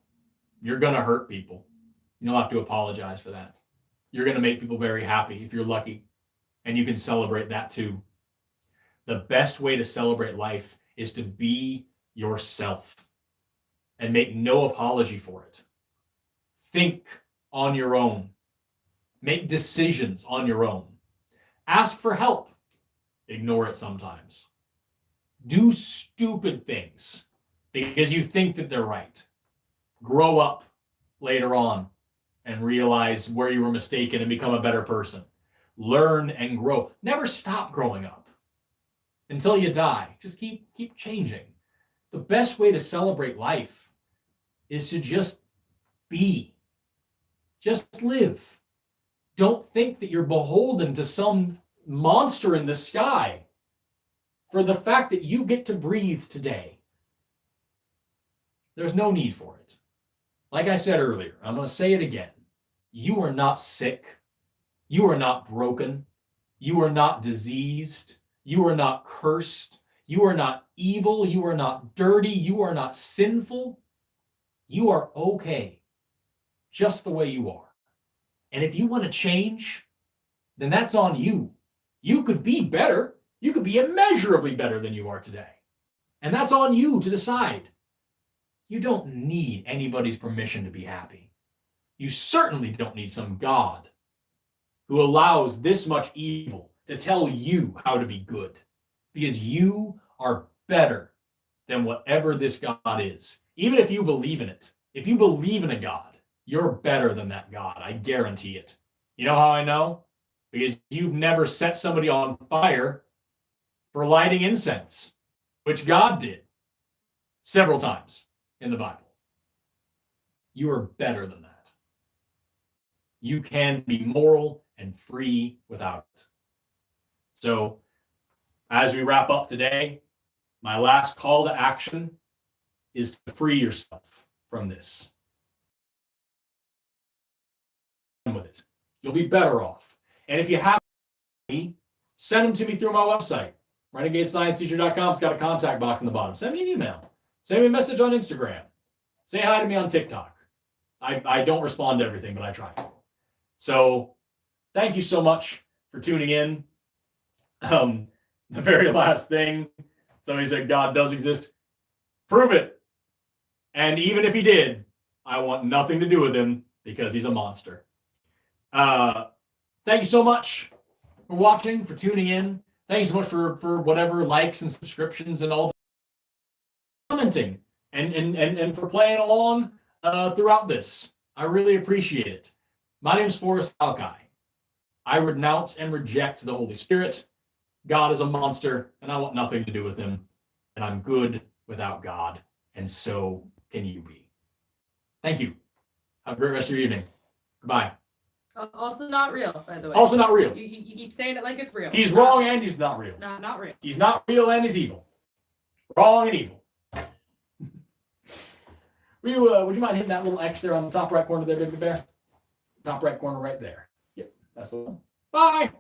You're going to hurt people. You'll have to apologize for that. You're going to make people very happy if you're lucky. And you can celebrate that too. The best way to celebrate life is to be yourself and make no apology for it. Think on your own. Make decisions on your own. Ask for help. Ignore it sometimes. Do stupid things because you think that they're right. Grow up later on and realize where you were mistaken and become a better person. Learn and grow. Never stop growing up until you die. Just keep changing. The best way to celebrate life is to just be. Just live. Don't think that you're beholden to some monster in the sky for the fact that you get to breathe today. There's no need for it. Like I said earlier, I'm going to say it again. You are not sick. You are not broken. You are not diseased. You are not cursed. You are not evil. You are not dirty. You are not sinful. You are okay, just the way you are. And if you want to change, then that's on you. You could be better. You could be immeasurably better than you are today. And that's on you to decide. You don't need anybody's permission to be happy. You certainly don't need some God who allows this much evil to tell you how to be good, because you are better than whatever this God is. Even if you believe in it, if you believe in a God, you're better than that God. I guarantee it. You know how I know? Because you've never set somebody on fire for lighting incense, which God did several times in the Bible. You are better than that. You can be moral and free without it. So, as we wrap up today, my last call to action is to free yourself from this. With it, you'll be better off. And if you have any, send them to me through my website. RenegadeScienceTeacher.com. It's got a contact box in the bottom. Send me an email. Send me a message on Instagram. Say hi to me on TikTok. I don't respond to everything, but I try to. So thank you so much for tuning in. The very last thing, somebody said God does exist. Prove it. And even if he did, I want nothing to do with him because he's a monster. Thank you so much for watching, for tuning in. Thank you so much for whatever likes and subscriptions and all commenting and for playing along throughout this. I really appreciate it. My name is Forrest Valki. I renounce and reject the Holy Spirit. God is a monster, and I want nothing to do with him. And I'm good without God, and so can you be. Thank you. Have a great rest of your evening. Goodbye. Also not real, by the way. Also not real. You keep saying it like it's real. He's wrong and he's not real. No, not real. He's not real and he's evil. Wrong and evil. Would you mind hitting that little X there on the top right corner there, Big Bear? Top right corner right there. Yep, that's the one. Bye.